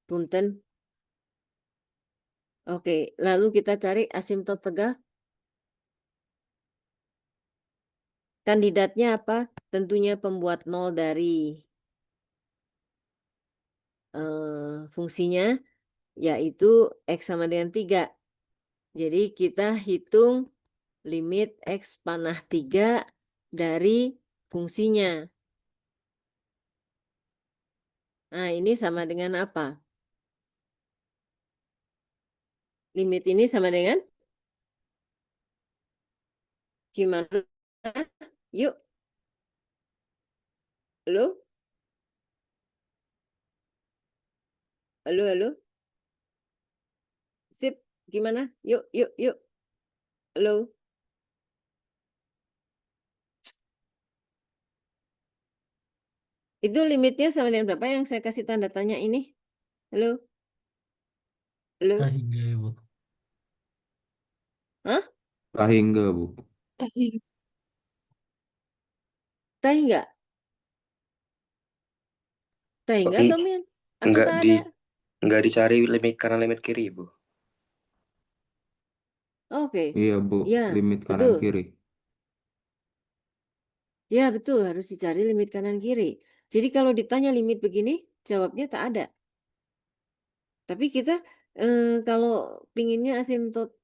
Punten. Oke, lalu kita cari asimtot tegak. Kandidatnya apa? Tentunya pembuat nol dari fungsinya, yaitu X sama dengan 3. Jadi kita hitung limit X panah 3 dari fungsinya. Nah, ini sama dengan apa? Limit ini sama dengan gimana? Yuk, halo? Halo, halo? Sip, gimana? Yuk, yuk, yuk. Halo? Itu limitnya sama dengan berapa yang saya kasih tanda tanya ini? Halo? Halo? Sehingga Ibu. Hah? Sehingga, Bu. Tahu nggak? Tahu nggak, Tapi Tomin? Atau nggak tak di ada? nggak dicari limit kanan limit kiri, Bu. Oke. Iya, Bu. Ya, Limit kanan betul. kiri. Ya, betul. Harus dicari limit kanan kiri. Jadi kalau ditanya limit begini, jawabnya tak ada. Tapi kita kalau pinginnya asimtot,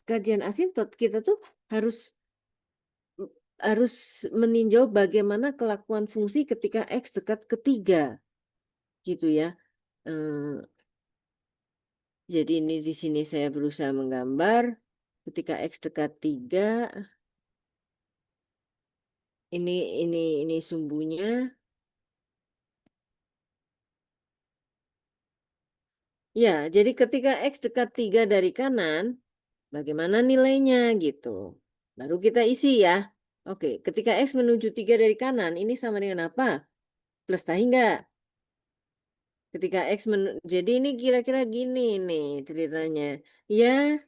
kajian asimtot, kita tuh harus harus meninjau bagaimana kelakuan fungsi ketika X dekat ke 3. Gitu ya. Jadi ini di sini saya berusaha menggambar ketika X dekat 3. Ini sumbunya. Ya, jadi ketika X dekat 3 dari kanan, bagaimana nilainya gitu. Baru kita isi ya. Oke, ketika X menuju 3 dari kanan, ini sama dengan apa? Plus tahi enggak? Ketika X jadi ini kira-kira gini nih ceritanya. Ya,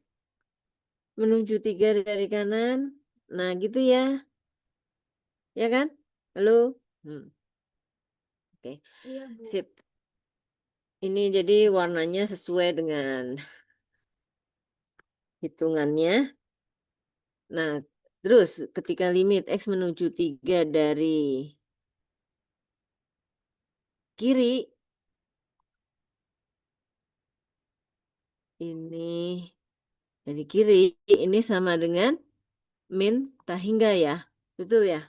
menuju 3 dari kanan. Nah, gitu ya. Ya kan? Halo? Oke. Sip. Ini jadi warnanya sesuai dengan hitungannya. Nah, terus ketika limit X menuju 3 dari kiri, ini dari kiri, ini sama dengan min tahingga ya. Betul ya?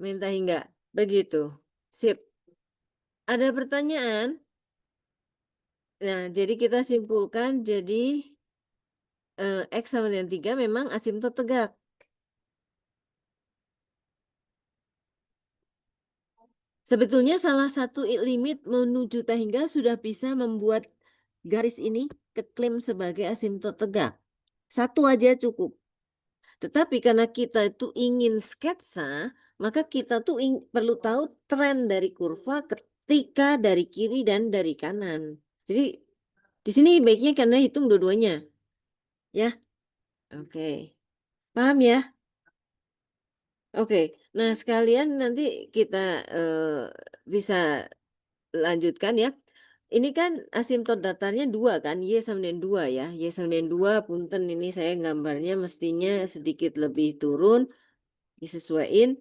Min tahingga. Begitu. Sip. Ada pertanyaan? Nah, jadi kita simpulkan, jadi X sama dengan 3 memang asimtot tegak. Sebetulnya salah satu limit menuju tahingga sudah bisa membuat garis ini keklaim sebagai asimtot tegak. Satu aja cukup. Tetapi karena kita itu ingin sketsa, maka kita tuh perlu tahu tren dari kurva ketika dari kiri dan dari kanan. Jadi di sini baiknya karena hitung dua-duanya. Ya, oke. Paham ya? Oke. Nah, sekalian nanti kita bisa lanjutkan ya. Ini kan asimtot datarnya 2 kan, Y sama dengan 2 ya. Y sama dengan 2, punten ini saya gambarnya mestinya sedikit lebih turun, disesuaikan.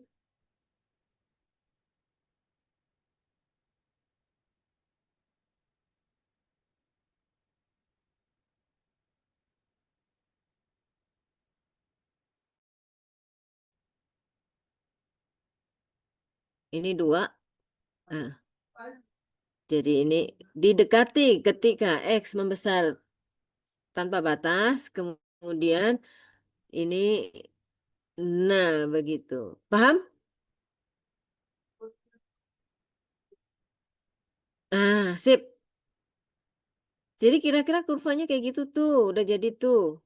Ini 2. Nah, jadi ini didekati ketika X membesar tanpa batas, kemudian ini, nah begitu. Paham? Ah, sip. Jadi kira-kira kurvanya kayak gitu tuh, udah jadi tuh.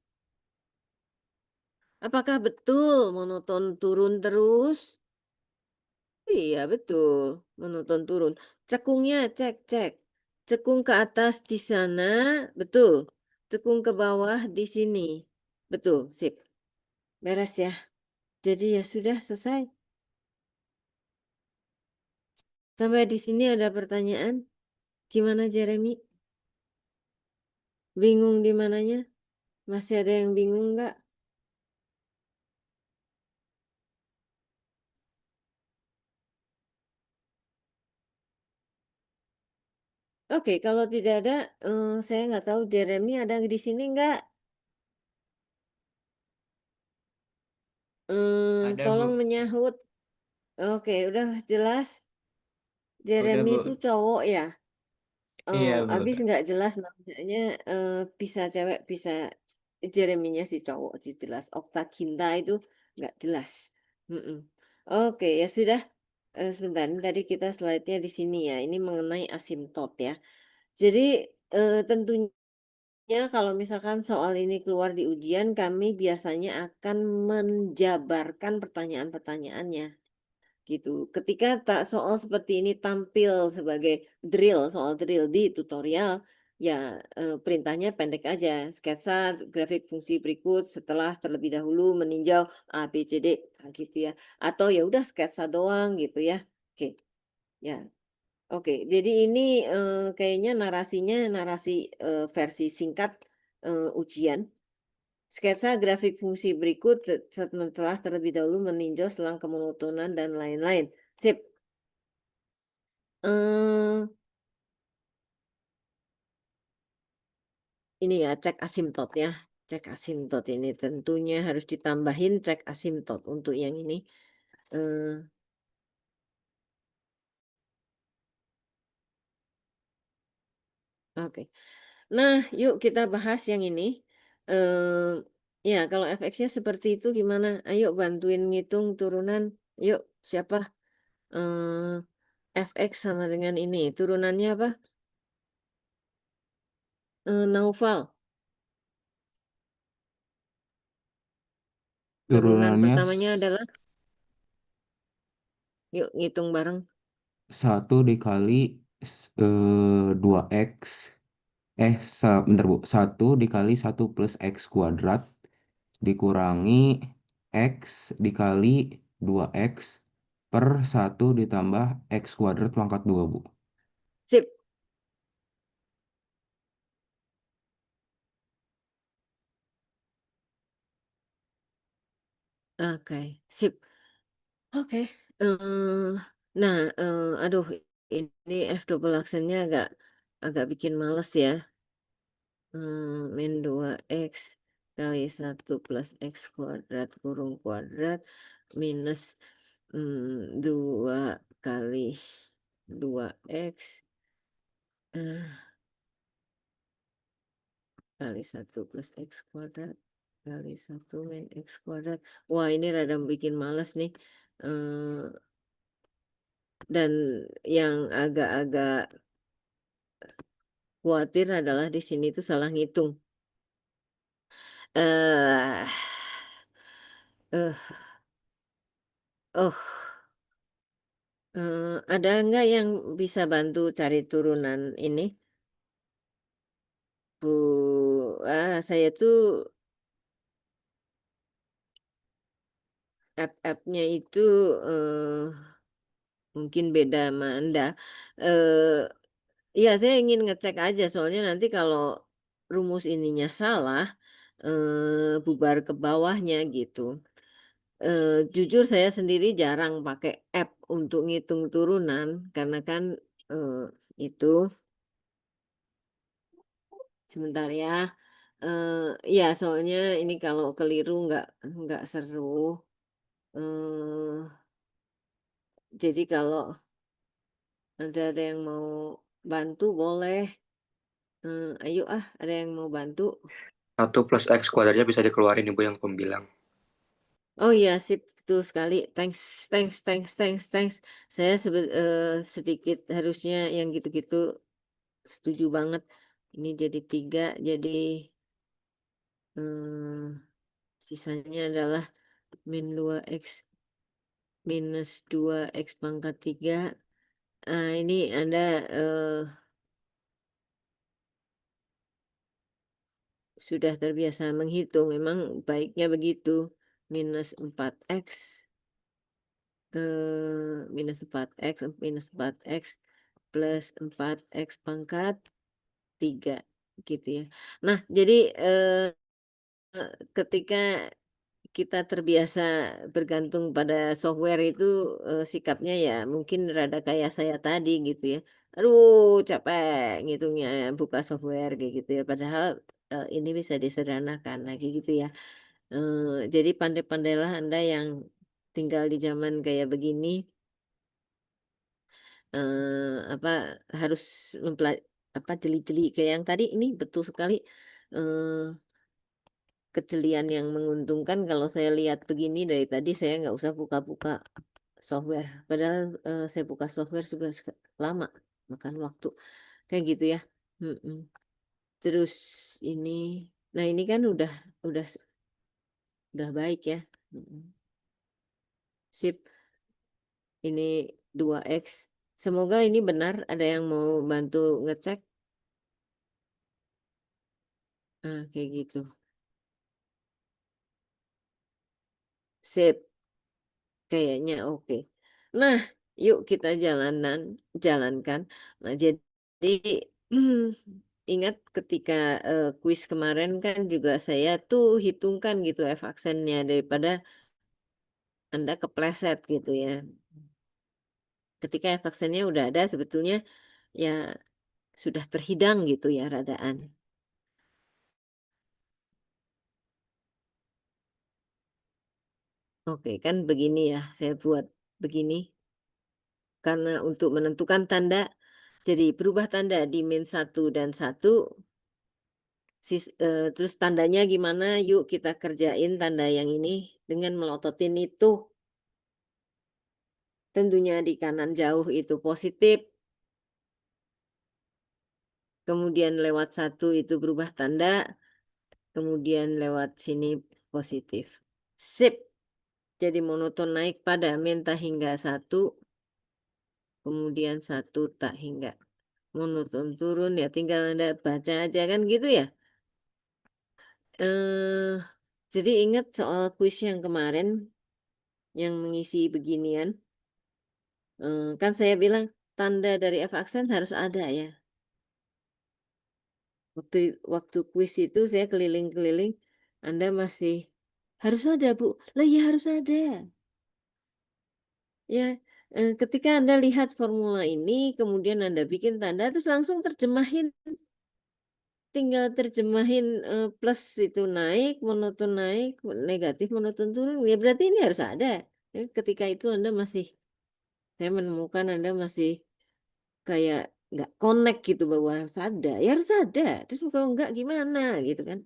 Apakah betul monoton turun terus? Iya, betul. Monoton turun. Cekungnya cek. Cekung ke atas di sana, betul. Cekung ke bawah di sini. Betul, sip. Beres ya. Jadi ya sudah selesai. Sampai di sini ada pertanyaan. Gimana Jeremy? Bingung di mananya? Masih ada yang bingung nggak? Oke, kalau tidak ada, saya nggak tahu Jeremy ada di sini nggak? Ada, Bu. Tolong menyahut. Oke, udah jelas. Udah, Jeremy Bu. itu cowok ya? Iya, Oh, Bu. habis nggak jelas namanya, bisa cewek, bisa Jeremy-nya si cowok sih jelas. Okta Ginta itu nggak jelas. Mm-mm. Oke, ya sudah. Sebentar, ini tadi kita slide-nya di sini ya. Ini mengenai asimtot ya. Jadi tentunya kalau misalkan soal ini keluar di ujian, kami biasanya akan menjabarkan pertanyaan-pertanyaannya gitu. Ketika tak soal seperti ini tampil sebagai soal drill di tutorial, ya perintahnya pendek aja, sketsa grafik fungsi berikut setelah terlebih dahulu meninjau A, B, C, D, nah, gitu ya. Atau ya udah sketsa doang gitu ya. Oke, ya. Oke, jadi ini kayaknya narasinya narasi versi singkat ujian. Sketsa grafik fungsi berikut setelah terlebih dahulu meninjau selang kemonotonan dan lain-lain. Sip. Eh, ini ya cek asimtot ya. Cek asimtot ini tentunya harus ditambahin cek asimtot untuk yang ini. Eh, Oke. Nah, yuk kita bahas yang ini. Eh, ya, kalau FX-nya seperti itu gimana? Ayo bantuin ngitung turunan. Yuk, siapa? FX sama dengan ini. Turunannya apa? Naufal. Turunan Turunannya pertamanya adalah, yuk ngitung bareng. 1 dikali 2x. Bentar Bu. 1 dikali 1 plus x kuadrat dikurangi x dikali 2x per 1 ditambah x kuadrat pangkat 2 Bu. Sip. Oke, sip. Oke. Nah, aduh, ini F double aksennya agak agak bikin males ya. Min 2x kali 1 plus x kuadrat kurung kuadrat minus 2 kali 2x kali 1 plus x kuadrat kali 1 min x kuadrat. Wah, ini rada bikin males nih. Dan yang agak-agak khawatir adalah di sini tuh salah ngitung. Eh, eh, oh, ada nggak yang bisa bantu cari turunan ini? Bu, saya tuh app-nya itu mungkin beda sama Anda. Ya, saya ingin ngecek aja soalnya nanti kalau rumus ininya salah, bubar ke bawahnya gitu. Jujur saya sendiri jarang pakai app untuk ngitung turunan karena kan itu sebentar ya. Ya soalnya ini kalau keliru nggak seru. Eh, jadi kalau ada yang mau bantu boleh. Ayo ada yang mau bantu. 1 plus x kuadratnya bisa dikeluarin Ibu yang pembilang. Oh iya, sip, betul sekali. Thanks, thanks, thanks, thanks, thanks. Saya sedikit harusnya yang gitu-gitu setuju banget. Ini jadi 3, jadi sisanya adalah min 2x minus 2x pangkat 3. Ini Anda sudah terbiasa menghitung, memang baiknya begitu. Minus 4x minus 4x minus 4x plus 4x pangkat 3 gitu ya. Nah, jadi ketika kita terbiasa bergantung pada software itu sikapnya ya mungkin rada kayak saya tadi gitu ya. aduh capek ngitungnya, buka software kayak gitu ya. Padahal ini bisa disederhanakan lagi gitu ya. Jadi pandai-pandailah Anda yang tinggal di zaman kayak begini, apa harus jeli-jeli kayak yang tadi ini betul sekali. eh, Kejelian yang menguntungkan kalau saya lihat begini dari tadi saya nggak usah buka-buka software. Padahal saya buka software juga lama, makan waktu kayak gitu ya. Mm-mm. Terus ini, nah ini kan udah udah baik ya. Mm-mm. Sip, ini 2x. Semoga ini benar. Ada yang mau bantu ngecek? Kayak gitu. Sip, kayaknya oke. Nah, yuk kita jalankan. Nah, jadi ingat ketika kuis kemarin kan juga saya tuh hitungkan gitu F aksennya daripada Anda kepleset gitu ya. Ketika F aksennya udah ada sebetulnya ya sudah terhidang gitu ya radaan. Oke, kan begini ya, saya buat begini. Karena untuk menentukan tanda, jadi berubah tanda di min 1 dan 1, terus tandanya gimana? Yuk kita kerjain tanda yang ini dengan melototin itu. Tentunya di kanan jauh itu positif. Kemudian lewat 1 itu berubah tanda. Kemudian lewat sini positif. Sip. Jadi monoton naik pada min tak hingga 1. Kemudian 1 tak hingga. Monoton turun ya tinggal Anda baca aja kan gitu ya. Eh, jadi ingat soal kuis yang kemarin yang mengisi beginian. Kan saya bilang tanda dari F aksen harus ada ya. Waktu kuis itu saya keliling-keliling, Anda masih harus ada Bu. Lah ya harus ada. Ya, ketika Anda lihat formula ini, kemudian Anda bikin tanda, terus langsung terjemahin. Tinggal terjemahin plus itu naik, monoton naik, negatif monoton turun. Ya berarti ini harus ada. Ya, ketika itu Anda masih, saya menemukan Anda masih kayak nggak connect gitu bahwa harus ada. Ya harus ada. Terus kalau nggak gimana gitu kan.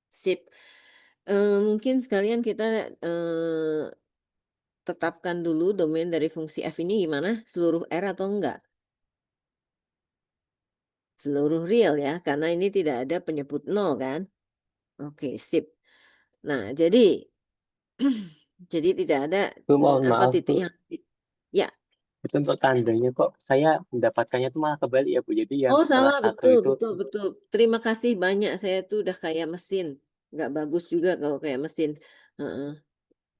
Sip. Mungkin sekalian kita tetapkan dulu domain dari fungsi f ini gimana? Seluruh R atau enggak? Seluruh real ya, karena ini tidak ada penyebut nol kan? Oke, sip. Nah, jadi tidak ada Bu, mohon apa maaf titik Bu, yang ya. itu untuk tandanya kok saya mendapatkannya tuh malah kebalik ya Bu. Jadi yang Oh setelah salah, satu betul itu, betul betul. Terima kasih banyak. Saya tuh udah kayak mesin. Nggak bagus juga kalau kayak mesin. Heeh.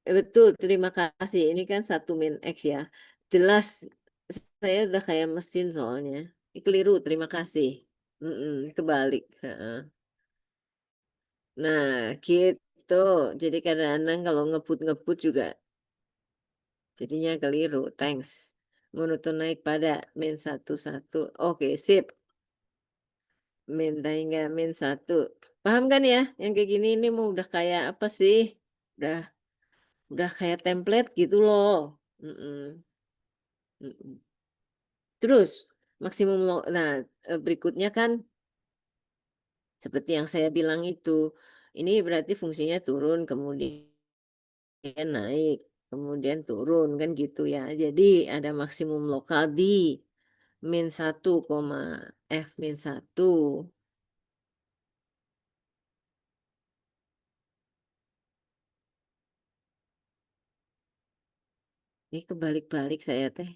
Betul, terima kasih. Ini kan 1 min X ya. Jelas saya udah kayak mesin soalnya. Keliru, terima kasih. Kebalik. Heeh. Nah, gitu. Jadi kadang-kadang kalau ngebut-ngebut juga jadinya keliru. Thanks. Monoton naik pada min 1 1. Oke, sip. Min hingga min 1. Paham kan ya? Yang kayak gini ini mau udah kayak apa sih? Udah udah kayak template gitu loh. Mm-mm. Mm-mm. Terus nah berikutnya kan seperti yang saya bilang itu, ini berarti fungsinya turun kemudian naik, kemudian turun kan gitu ya. Jadi ada maksimum lokal di min 1, F min 1. Ini kebalik-balik saya teh.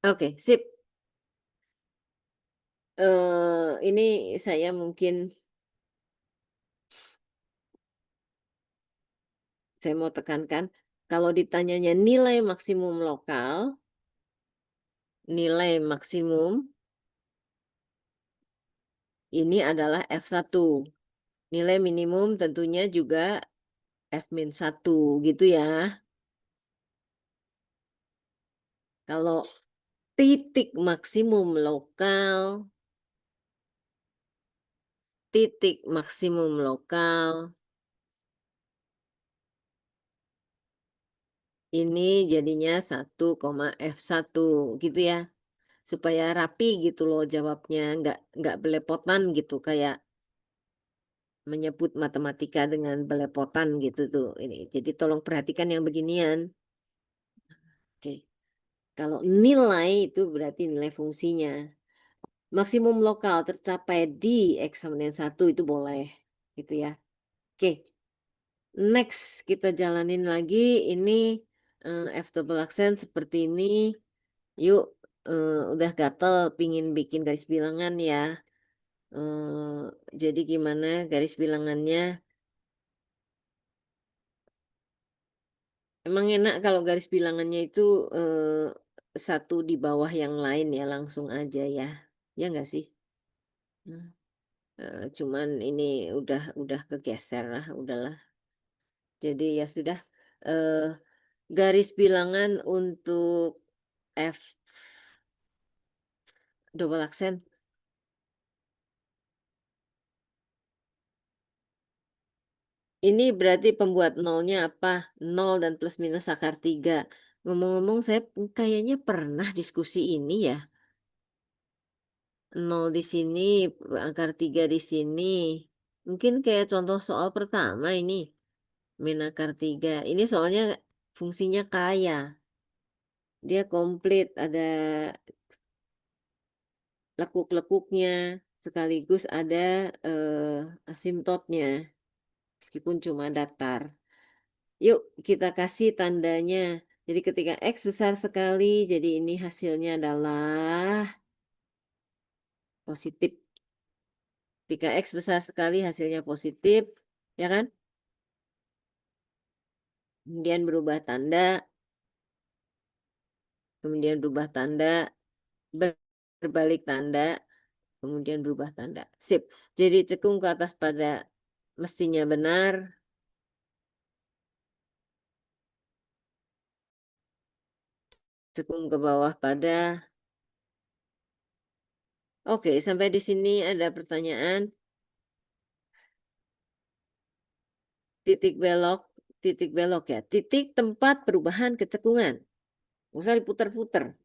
Oke, sip. Ini saya mungkin saya mau tekankan kalau ditanyanya nilai maksimum lokal, nilai maksimum ini adalah F1. Nilai minimum tentunya juga F-1 gitu ya. Kalau titik maksimum lokal ini jadinya 1,F1 gitu ya. Supaya rapi gitu loh jawabnya, nggak belepotan gitu kayak menyebut matematika dengan belepotan gitu tuh ini. Jadi tolong perhatikan yang beginian. Oke. Kalau nilai itu berarti nilai fungsinya. Maksimum lokal tercapai di eksamen 1 itu boleh gitu ya. Oke. Next kita jalanin lagi ini F double accent seperti ini. Yuk udah gatel pingin bikin garis bilangan ya. Jadi gimana garis bilangannya? Emang enak kalau garis bilangannya itu satu di bawah yang lain ya langsung aja ya. Ya nggak sih? Cuman ini udah kegeser lah, udahlah. Jadi ya sudah garis bilangan untuk F double accent. Ini berarti pembuat nolnya apa? 0 dan plus minus akar 3. Ngomong-ngomong saya kayaknya pernah diskusi ini ya. 0 di sini, akar 3 di sini. Mungkin kayak contoh soal pertama ini. Min akar 3. Ini soalnya fungsinya kaya. Dia komplit, ada lekuk-lekuknya, sekaligus ada asimtotnya. Meskipun cuma datar. Yuk kita kasih tandanya. Jadi ketika X besar sekali, jadi ini hasilnya adalah positif. Ketika X besar sekali hasilnya positif, ya kan? Kemudian berubah tanda, kemudian berubah tanda, berbalik tanda, kemudian berubah tanda. Sip. Jadi cekung ke atas pada mestinya benar. Cekung ke bawah pada. Oke, sampai di sini ada pertanyaan. Titik belok ya. Titik tempat perubahan kecekungan. Nggak usah diputar-putar.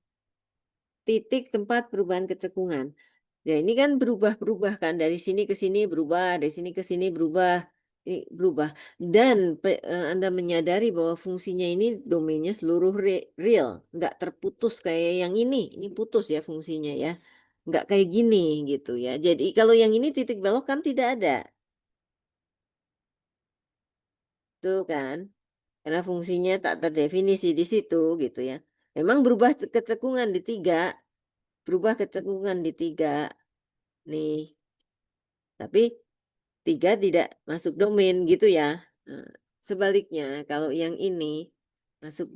Titik tempat perubahan kecekungan. Ya ini kan berubah-berubah kan. Dari sini ke sini berubah, dari sini ke sini berubah. Ini berubah. Dan Anda menyadari bahwa fungsinya ini domainnya seluruh real. Nggak terputus kayak yang ini. Ini putus ya fungsinya ya. Nggak kayak gini gitu ya. Jadi kalau yang ini titik belok kan tidak ada. Tuh kan. Karena fungsinya tak terdefinisi di situ gitu ya. Memang berubah kecekungan di 3. Berubah kecekungan di 3. Nih. Tapi 3 tidak masuk domain gitu ya. Nah, sebaliknya kalau yang ini masuk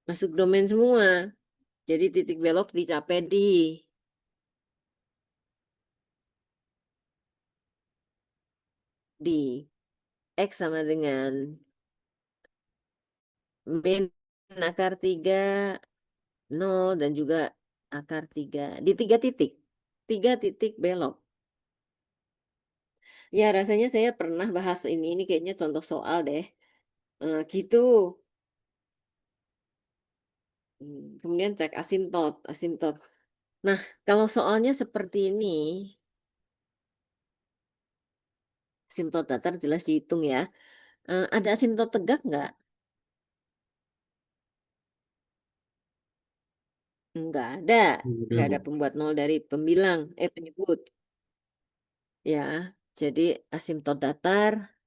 masuk domain semua. Jadi titik belok dicapai di X sama dengan min akar 3, 0 dan juga akar 3. Di 3 titik. 3 titik belok. Ya rasanya saya pernah bahas ini kayaknya contoh soal deh. Gitu. Kemudian cek asimtot. Nah, kalau soalnya seperti ini, asimtot datar jelas dihitung ya. Ada asimtot tegak nggak? Nggak ada. Nggak ada pembuat nol dari penyebut. Ya, jadi asimtot datar.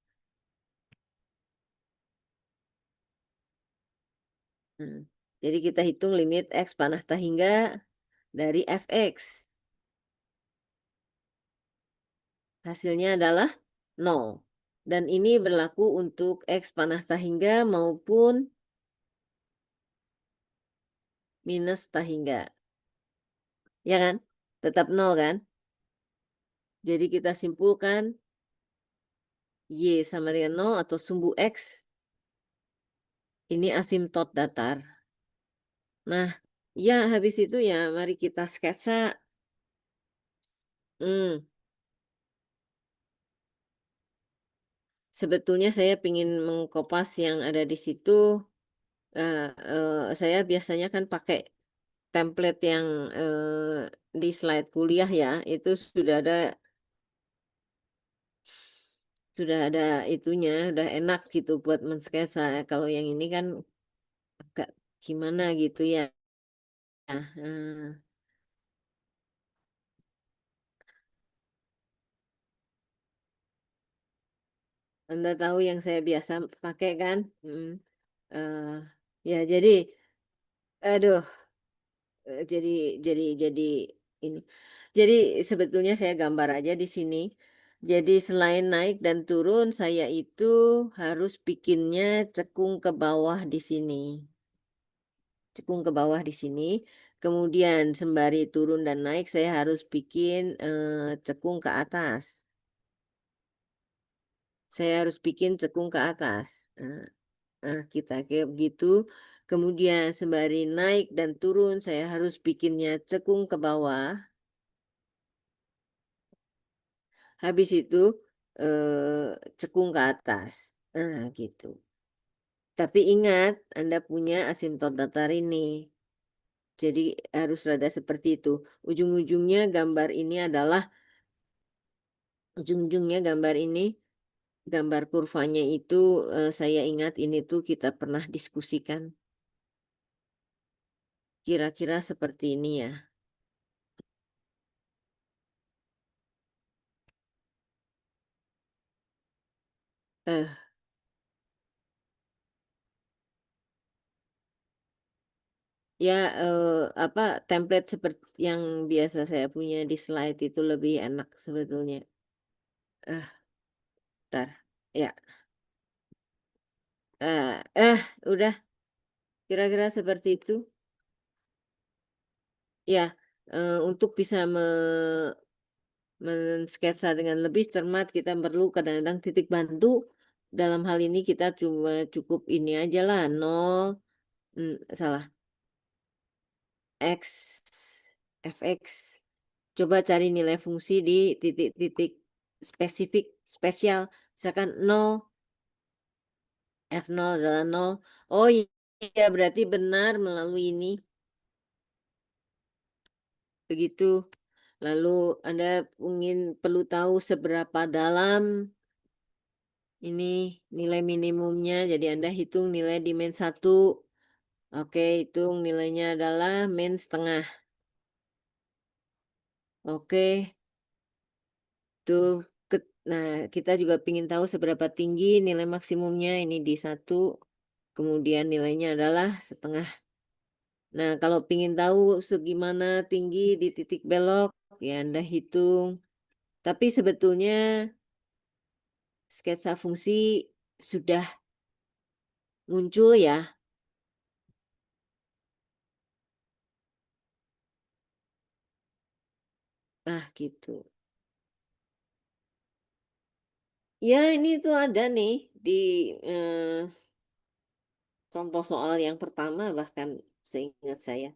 Jadi kita hitung limit X panah hingga dari Fx. Hasilnya adalah 0. Dan ini berlaku untuk X panah hingga maupun minus hingga. Ya kan? Tetap 0 kan? Jadi kita simpulkan Y sama dengan 0 atau sumbu X Ini asimtot datar. Nah, ya habis itu ya mari kita sketsa. Sebetulnya saya ingin mengkopas yang ada di situ. Saya biasanya kan pakai template yang di slide kuliah ya. Itu sudah ada itunya, udah enak gitu buat mensketsa. Kalau yang ini kan agak gimana gitu ya. Nah, Anda tahu yang saya biasa pakai kan? Eh, ya jadi, aduh, jadi ini. Jadi sebetulnya saya gambar aja di sini. Jadi selain naik dan turun, saya itu harus bikinnya cekung ke bawah di sini. Cekung ke bawah di sini. Kemudian sembari turun dan naik, saya harus bikin cekung ke atas. Saya harus bikin cekung ke atas. Kita kayak begitu. Kemudian sembari naik dan turun, saya harus bikinnya cekung ke bawah. Habis itu cekung ke atas. Gitu. Tapi ingat, Anda punya asimtot datar ini. Jadi harus rada seperti itu. Ujung-ujungnya gambar ini adalah, ujung-ujungnya gambar ini, gambar kurvanya itu saya ingat ini tuh kita pernah diskusikan. Kira-kira seperti ini ya. Eh, Ya, apa template seperti yang biasa saya punya di slide itu lebih enak sebetulnya. Bentar. Ya. Udah kira-kira seperti itu. Ya, untuk bisa mensketsa dengan lebih cermat kita perlu kadang-kadang titik bantu. Dalam hal ini kita cuma cukup ini aja lah, 0, salah, X, fx. Coba cari nilai fungsi di titik-titik spesifik, spesial. Misalkan 0, F0 adalah 0. Oh iya, berarti benar melalui ini. Begitu. Lalu Anda perlu tahu seberapa dalam ini nilai minimumnya. Jadi Anda hitung nilai di min 1. Oke, hitung nilainya adalah min setengah. Oke. Tuh. Nah, kita juga ingin tahu seberapa tinggi nilai maksimumnya. Ini di 1. Kemudian nilainya adalah setengah. Nah, kalau ingin tahu segimana tinggi di titik belok, ya Anda hitung. Tapi sebetulnya sketsa fungsi sudah muncul ya. Gitu. Ya, ini tuh ada nih di contoh soal yang pertama bahkan seingat saya.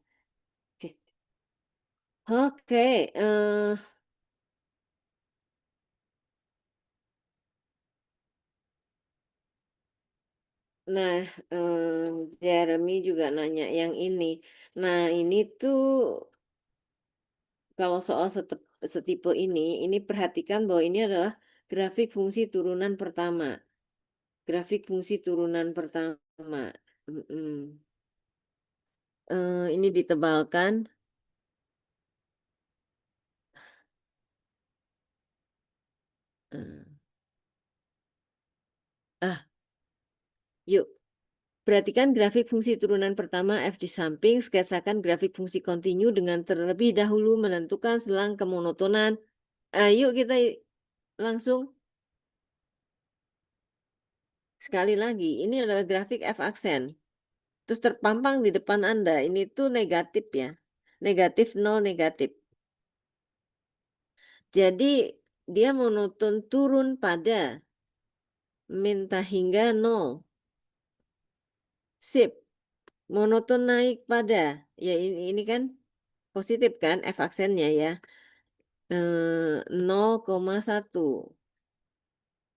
Oke. Nah, Jeremy juga nanya yang ini. Nah, ini tuh kalau soal setipe ini perhatikan bahwa ini adalah grafik fungsi turunan pertama. Grafik fungsi turunan pertama. Ini ditebalkan. Yuk. Perhatikan grafik fungsi turunan pertama F di samping, sketsakan grafik fungsi kontinu dengan terlebih dahulu menentukan selang kemonotonan. Yuk kita langsung. Sekali lagi, ini adalah grafik F aksen. Terus terpampang di depan Anda, ini tuh negatif ya. Negatif, 0, negatif. Jadi, dia monoton turun pada minta hingga 0. Sip. Monoton naik pada. Ya ini kan positif kan F aksennya ya. 0,1.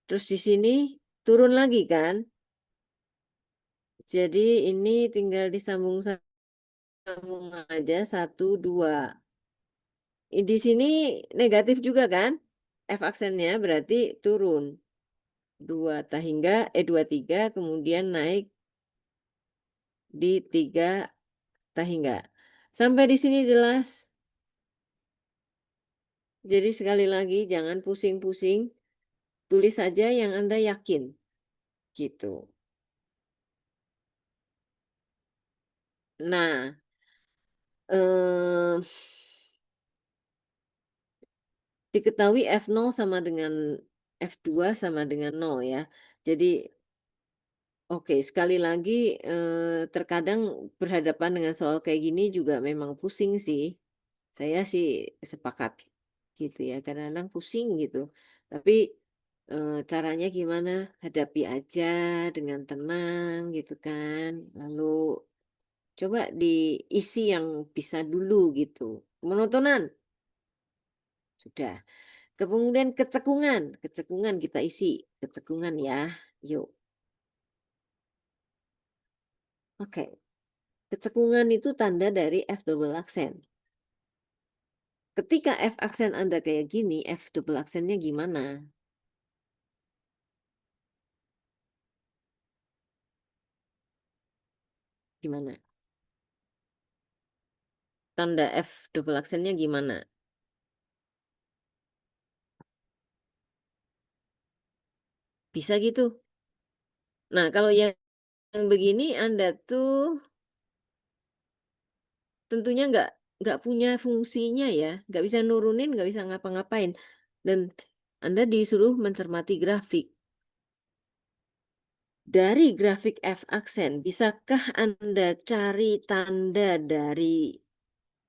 Terus di sini turun lagi kan. Jadi ini tinggal disambung aja 1, 2. Di sini negatif juga kan? F aksennya berarti turun. 23 kemudian naik di 3 tahingga. Sampai di sini jelas. Jadi sekali lagi jangan pusing-pusing. Tulis saja yang Anda yakin. Gitu. Nah, diketahui F0 sama dengan F2 sama dengan 0 ya. Jadi oke, sekali lagi terkadang berhadapan dengan soal kayak gini juga memang pusing sih. Saya sih sepakat gitu ya, kadang-kadang pusing gitu. Tapi caranya gimana? Hadapi aja dengan tenang gitu kan. Lalu coba diisi yang bisa dulu gitu. Monotonan. Sudah. Kemudian kecekungan kita isi. Kecekungan ya. Yuk. Oke. Kecekungan itu tanda dari F double aksen. Ketika F aksen Anda kayak gini, F double aksennya gimana? Gimana? Tanda F double aksennya gimana? Bisa gitu. Nah, kalau yang begini Anda tuh tentunya nggak punya fungsinya ya, nggak bisa nurunin, nggak bisa ngapa-ngapain. Dan Anda disuruh mencermati grafik. Dari grafik F aksen, bisakah Anda cari tanda dari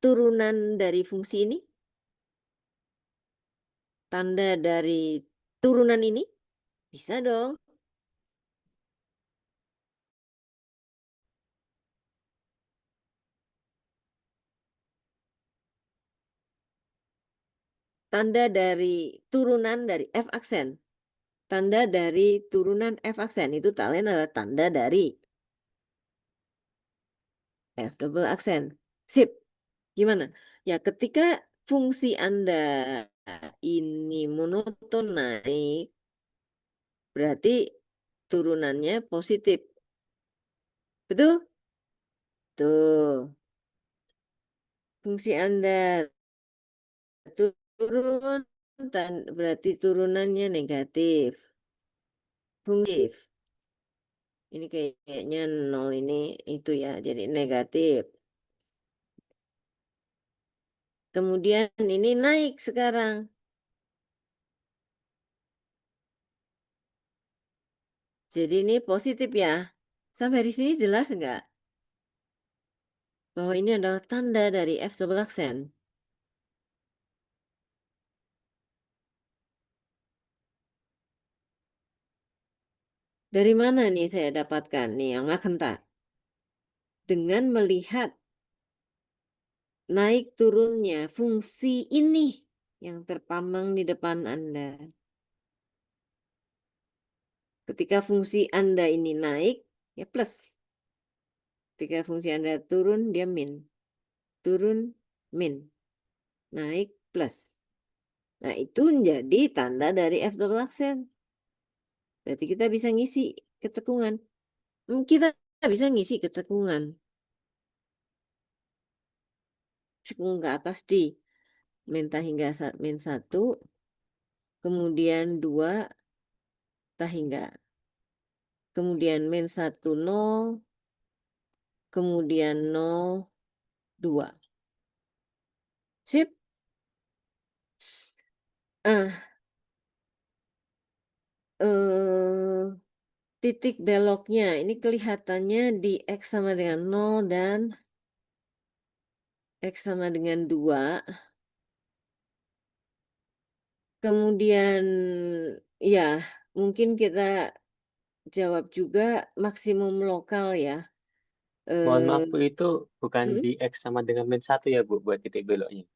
turunan dari fungsi ini? Tanda dari turunan ini? Bisa dong. Tanda dari turunan dari F aksen. Tanda dari turunan F aksen itu kalian adalah tanda dari F double aksen. Sip. Gimana? Ya, ketika fungsi Anda ini monoton naik, berarti turunannya positif. Betul? Tuh. Fungsi Anda turun, berarti turunannya negatif. Fungsi. Ini kayaknya 0 ini itu ya, jadi negatif. Kemudian ini naik sekarang. Jadi ini positif ya. Sampai di sini jelas enggak? Bahwa ini adalah tanda dari F double aksen. Dari mana nih saya dapatkan nih yang Makenta? Dengan melihat naik turunnya fungsi ini yang terpampang di depan Anda. Ketika fungsi Anda ini naik, ya plus. Ketika fungsi Anda turun, dia min. Turun, min. Naik, plus. Nah, itu menjadi tanda dari F double aksen. Berarti kita bisa ngisi kecekungan. Kita bisa ngisi kecekungan. Cekungan ke atas di min hingga min 1, kemudian 2 tahingga. Kemudian min 1, 0, kemudian 0, 2. Sip. Ah, titik beloknya ini kelihatannya di X sama dengan 0 dan X sama dengan 2. Kemudian ya mungkin kita jawab juga maksimum lokal ya. Mohon maaf Eh, Bu, itu bukan hmm? di X sama dengan min 1 ya Bu, buat titik beloknya.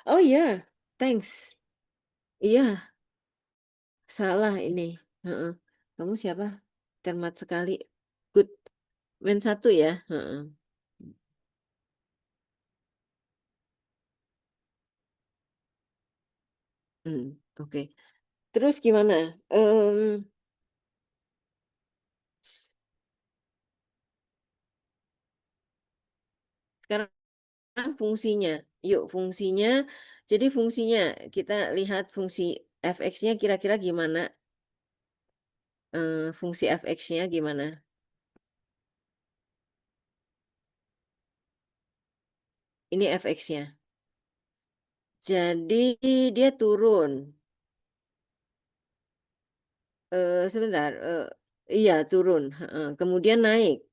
Oh iya, thanks. Iya, salah ini. Heeh. Kamu siapa? Cermat sekali. Good. Min 1 ya. Heeh. Oke. Terus gimana? Sekarang fungsinya. Yuk, fungsinya. Jadi fungsinya, kita lihat fungsi fx-nya kira-kira gimana. Fungsi fx-nya gimana? Ini fx-nya. Jadi dia turun. Sebentar. Iya, turun. Kemudian naik.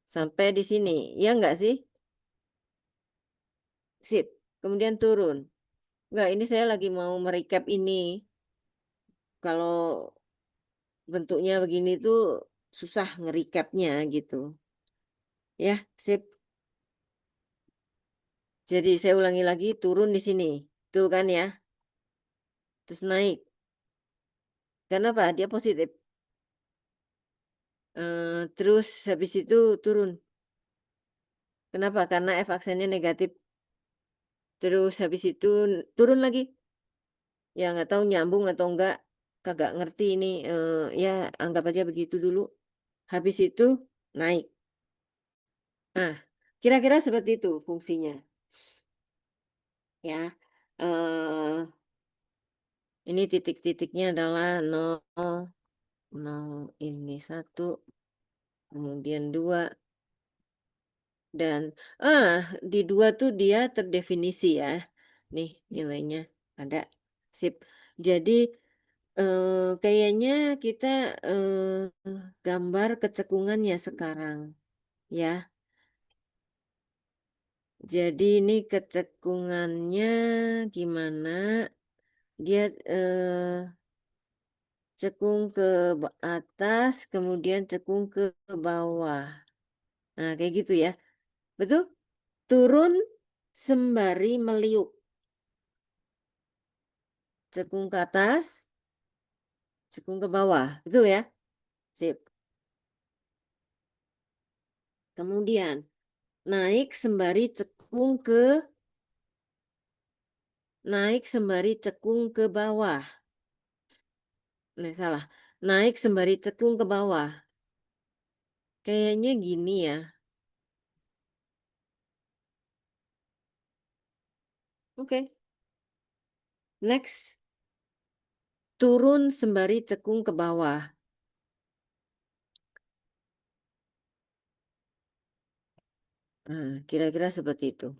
Sampai di sini. Ya enggak sih? Sip. Kemudian turun. Enggak, ini saya lagi mau merecap ini. Kalau bentuknya begini tuh susah nge-recapnya gitu. Ya, sip. Jadi saya ulangi lagi, turun di sini. Tuh kan ya. Terus naik. Kenapa? Dia positif. Terus habis itu turun. Kenapa? Karena F aksennya negatif. Terus habis itu turun lagi. Ya nggak tahu nyambung atau enggak. Kagak ngerti ini. Ya anggap aja begitu dulu. Habis itu naik. Nah, kira-kira seperti itu fungsinya. Ya. eh Ini titik-titiknya adalah 0, 0 ini 1, kemudian 2, dan di 2 tuh dia terdefinisi ya. Nih nilainya ada. Sip. Jadi kayaknya kita gambar kecekungannya sekarang ya. Jadi ini kecekungannya gimana? Dia cekung ke atas, kemudian cekung ke bawah. Nah, kayak gitu ya. Betul? Turun sembari meliuk. Cekung ke atas, cekung ke bawah. Betul ya? Sip. Kemudian naik sembari cekung ke bawah. Nah, salah. Naik sembari cekung ke bawah. Kayaknya gini ya. Oke. Next. Turun sembari cekung ke bawah. Kira-kira seperti itu.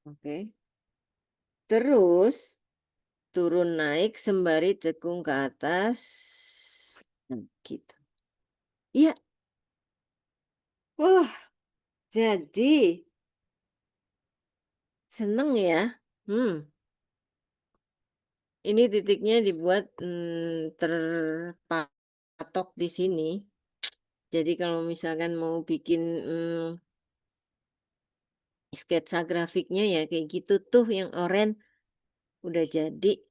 Oke. Terus turun naik sembari cekung ke atas. Gitu. Iya. Wah, jadi seneng ya. Ini titiknya dibuat terpatok di sini. Jadi kalau misalkan mau bikin sketsa grafiknya ya kayak gitu tuh yang oranye udah jadi.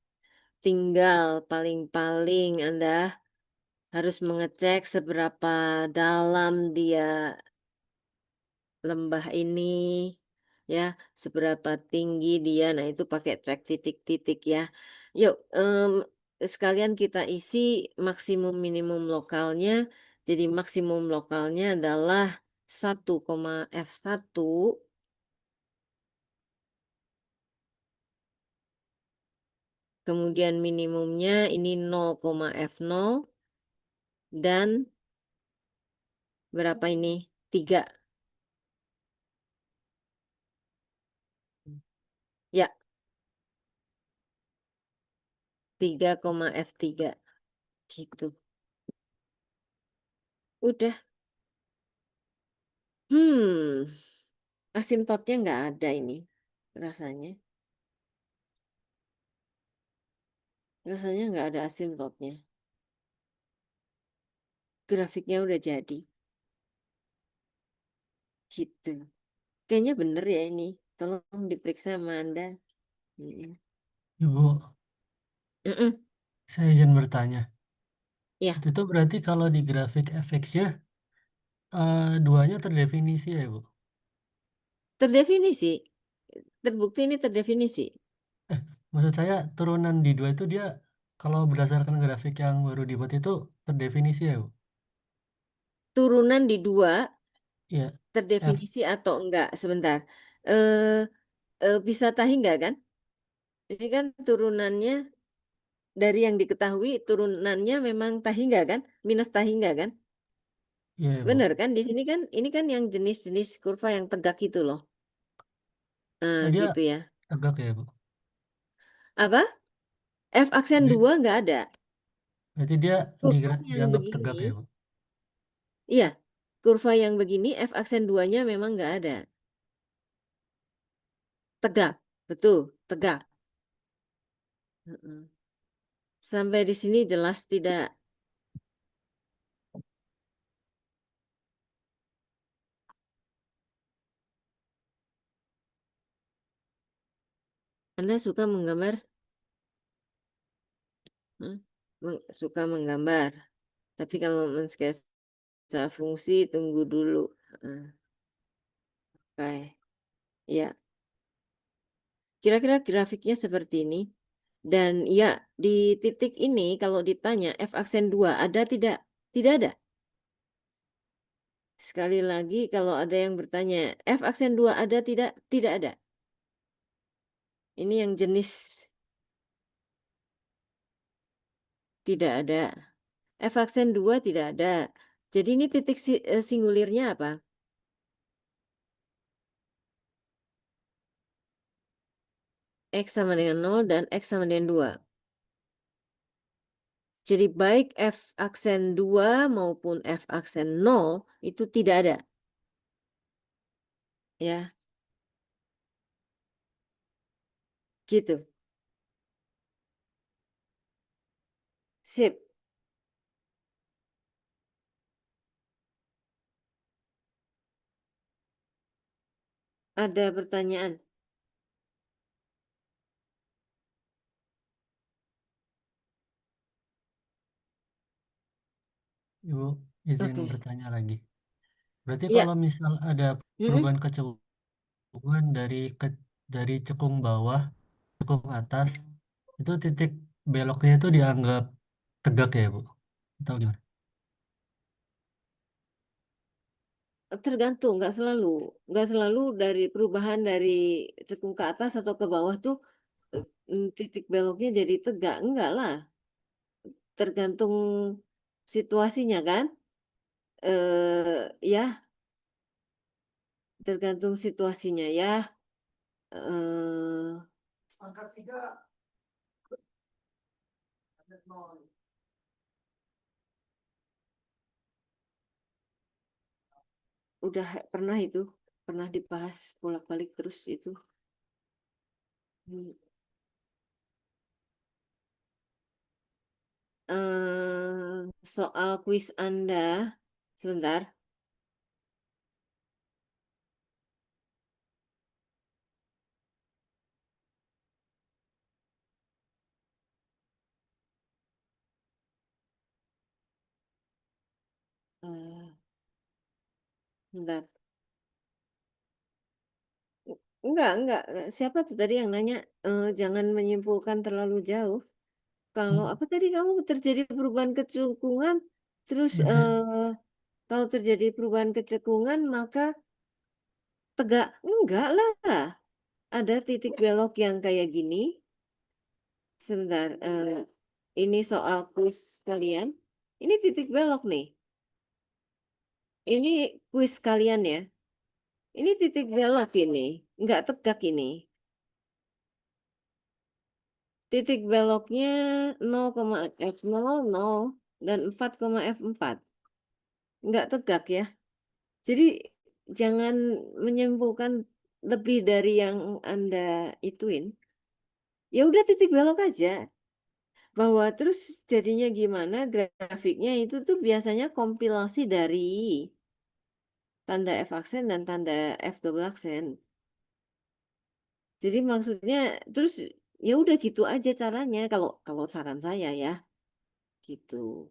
Tinggal paling-paling Anda harus mengecek seberapa dalam dia lembah ini, ya, seberapa tinggi dia. Nah, itu pakai cek titik-titik ya. Yuk, sekalian kita isi maksimum minimum lokalnya. Jadi maksimum lokalnya adalah 1,F1. Kemudian minimumnya ini 0,F0. Dan berapa ini? 3. Ya, 3,F3. Gitu. Udah. Asimtotnya nggak ada ini. Rasanya. Rasanya nggak ada asimtotnya. grafiknya udah jadi. Gitu. Kayaknya bener ya ini. Tolong diperiksa sama Anda. Mm. Ibu, Mm-mm. saya izin bertanya. Ya, Itu tuh berarti kalau di grafik FX-nya duanya terdefinisi ya, Bu? terdefinisi. Terbukti ini terdefinisi. Maksud saya turunan di dua itu dia kalau berdasarkan grafik yang baru dibuat itu terdefinisi ya, Bu? Turunan di 2 Iya, F, terdefinisi atau enggak? Sebentar. Eh bisa tahi enggak kan? Ini kan turunannya dari yang diketahui turunannya memang tahi enggak kan? Minus tahi enggak kan? iya ya, Bu. Benar kan? Di sini kan ini kan yang jenis-jenis kurva yang tegak itu loh. Oh, dia Gitu ya. tegak ya, Bu? Apa? F aksen Jadi, 2 enggak ada. berarti dia Kurva yang dianggap tegak begini, ya, Bu? iya, kurva yang begini F aksen 2-nya memang enggak ada. Tegak, betul, tegak. Mm-mm. Sampai di sini jelas tidak? Anda suka menggambar? Hmm? Suka menggambar. Tapi kalau mensketsa fungsi tunggu dulu. Oke. Ya, kira-kira grafiknya seperti ini. Dan ya, di titik ini kalau ditanya F aksen 2 ada tidak? Tidak ada. Sekali lagi kalau ada yang bertanya F aksen 2 ada tidak? Tidak ada. Ini yang jenis tidak ada. F aksen 2 tidak ada. Jadi ini titik singulirnya apa? X sama dengan 0 dan X sama dengan 2. Jadi baik F aksen 2 maupun F aksen 0 itu tidak ada. Ya. Gitu. Sip. Ada pertanyaan? Ibu, izin Oke. bertanya lagi. Berarti Ya. kalau misal ada Mm-mm. perubahan kecekungan dari cekung bawah, cekung atas, itu titik beloknya itu dianggap tegak ya, Bu? Atau gimana? Tergantung, nggak selalu dari perubahan dari cekung ke atas atau ke bawah tuh titik beloknya jadi tegak, enggak lah, tergantung situasinya kan, ya tergantung situasinya ya, eh, udah pernah dibahas bolak-balik terus itu. Soal kuis Anda, sebentar. Eh, Bentar. Enggak. Siapa tuh tadi yang nanya, jangan menyimpulkan terlalu jauh. Kalau Hmm, apa tadi kamu terjadi perubahan kecekungan, terus berarti, kalau terjadi perubahan kecekungan maka tegak. Enggak lah. Ada titik belok yang kayak gini. Sebentar. Ini soal kuis kalian. Ini titik belok nih. Ini kuis kalian ya. Ini titik belok ini. Enggak tegak ini. Titik beloknya 0,F00 dan 4,F4. Enggak tegak ya. Jadi jangan menyimpulkan lebih dari yang Anda ituin. Ya udah titik belok aja. Bahwa terus jadinya gimana grafiknya itu tuh biasanya kompilasi dari tanda F aksen dan tanda F double aksen. Jadi maksudnya terus ya udah gitu aja caranya kalau kalau saran saya ya gitu.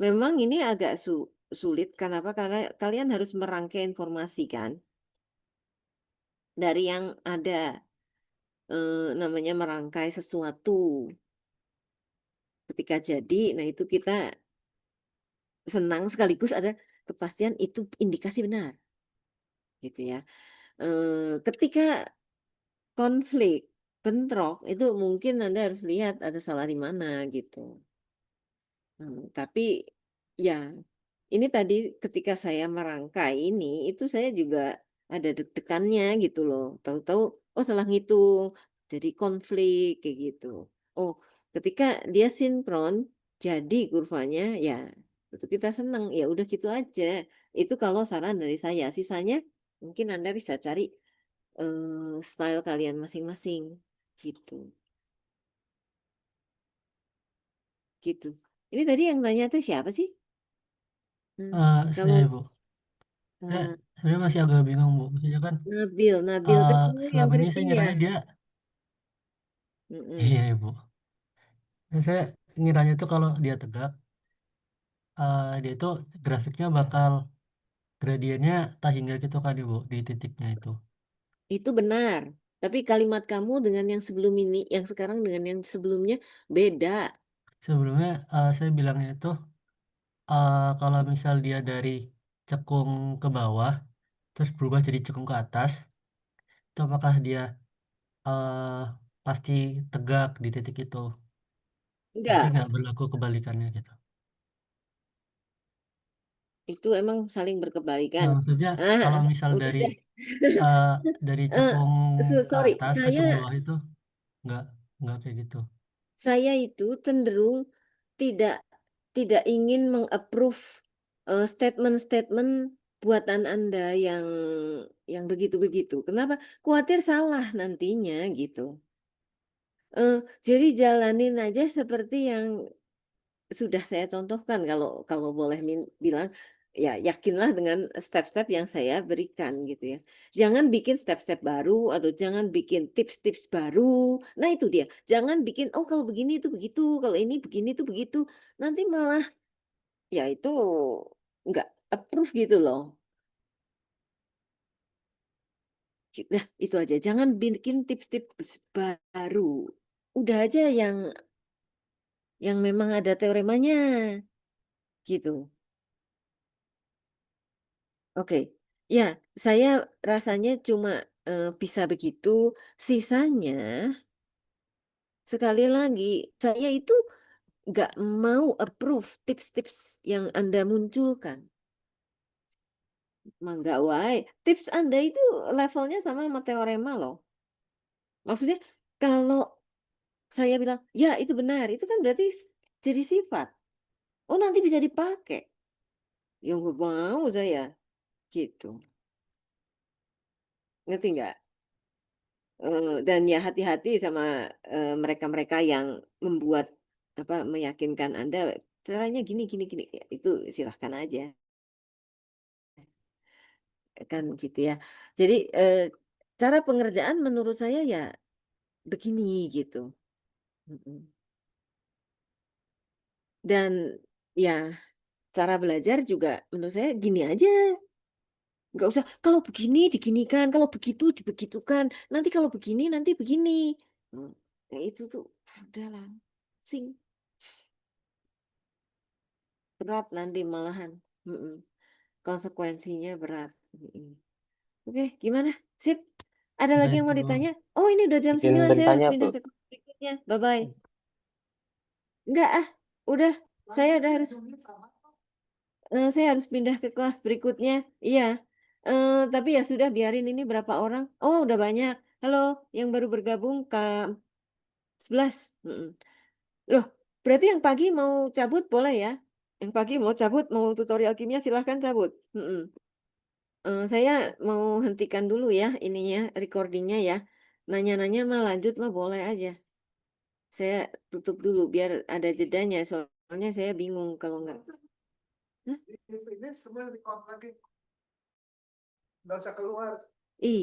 Memang ini agak sulit kenapa? Karena kalian harus merangkai informasi kan dari yang ada namanya merangkai sesuatu ketika jadi. Nah, itu kita senang sekaligus ada kepastian itu indikasi benar gitu ya. Ketika konflik, bentrok itu mungkin Anda harus lihat ada salah di mana gitu. Tapi ya ini tadi ketika saya merangkai ini itu saya juga ada deg-degannya gitu loh. Tahu-tahu oh salah ngitung, jadi konflik kayak gitu. Oh, ketika dia sinkron jadi kurvanya ya itu kita senang. Ya udah gitu aja. Itu kalau saran dari saya. Sisanya mungkin Anda bisa cari style kalian masing-masing gitu. Gitu. Ini tadi yang tanya tuh siapa sih? Saya Kalau Bu, saya eh, sebenarnya masih agak bingung Bu. Maksudnya kan Nabil terus yang selama ini saya drifting ya. ngiranya dia, Mm-mm. iya ya Bu. Dan saya ngiranya tuh kalau dia tegak, dia itu grafiknya bakal gradiennya tak hingga gitu kan Ibu di titiknya itu. Itu benar. Tapi kalimat kamu dengan yang sebelum ini, yang sekarang dengan yang sebelumnya beda. Sebelumnya saya bilangnya itu kalau misal dia dari cekung ke bawah terus berubah jadi cekung ke atas, itu apakah dia eh pasti tegak di titik itu? Berarti Enggak, nggak berlaku kebalikannya gitu. itu emang saling Nah, berkebalikan. maksudnya kalau misal Udah dari deh. eh, dari Eh, cekung ke sorry, atas ke cekung bawah itu nggak nggak kayak gitu. saya itu cenderung tidak tidak ingin mengapprove statement-statement buatan Anda yang begitu-begitu. Kenapa? Khawatir salah nantinya gitu. Jadi jalanin aja seperti yang sudah saya contohkan kalau kalau boleh bilang ya yakinlah dengan step-step yang saya berikan gitu ya. Jangan bikin step-step baru atau jangan bikin tips-tips baru. Nah itu dia. Jangan bikin oh kalau begini itu begitu, kalau ini begini itu begitu. Nanti malah ya itu nggak approve gitu loh. Nah itu aja. Jangan bikin tips-tips baru. Udah aja yang memang ada teoremanya gitu. Oke, ya saya rasanya cuma bisa begitu. Sisanya sekali lagi saya itu nggak mau approve tips-tips yang Anda munculkan. Mangga wae. Tips Anda itu levelnya sama sama teorema loh. Maksudnya kalau saya bilang ya itu benar, itu kan berarti jadi sifat. Oh nanti bisa dipakai. Ya nggak mau saya gitu. Ngerti nggak? Dan ya hati-hati sama mereka-mereka yang membuat apa meyakinkan Anda caranya gini gini gini. Ya, itu silahkan aja kan gitu ya. Jadi cara pengerjaan menurut saya ya begini gitu. Mm-mm. Dan ya cara belajar juga menurut saya gini aja. Nggak usah kalau begini diginikan, kalau begitu dibegitukan. Nanti kalau begini nanti begini. Hmm, ya itu tuh udahlah. Sing berat nanti malahan. Mm-mm. Konsekuensinya berat. Mm-mm. Oke, gimana? Sip. Ada lagi Baik yang mau Bu. ditanya? Oh, ini udah jam Izin 9, saya harus bertanya, Bu. pindah ke kelas berikutnya. Bye-bye. Enggak ah, udah. Saya harus pindah ke kelas berikutnya. Iya. Tapi ya sudah biarin ini berapa orang. Oh, udah banyak. Halo, yang baru bergabung K11. Mm-mm. Loh, berarti yang pagi mau cabut boleh ya? Yang pagi mau cabut, mau tutorial kimia silahkan cabut. Mm-mm. Saya mau hentikan dulu ya ininya, recordingnya ya. Nanya-nanya mah lanjut mah boleh aja. Saya tutup dulu biar ada jedanya, soalnya saya bingung kalau nggak. Ini semua record lagi. Nggak usah keluar.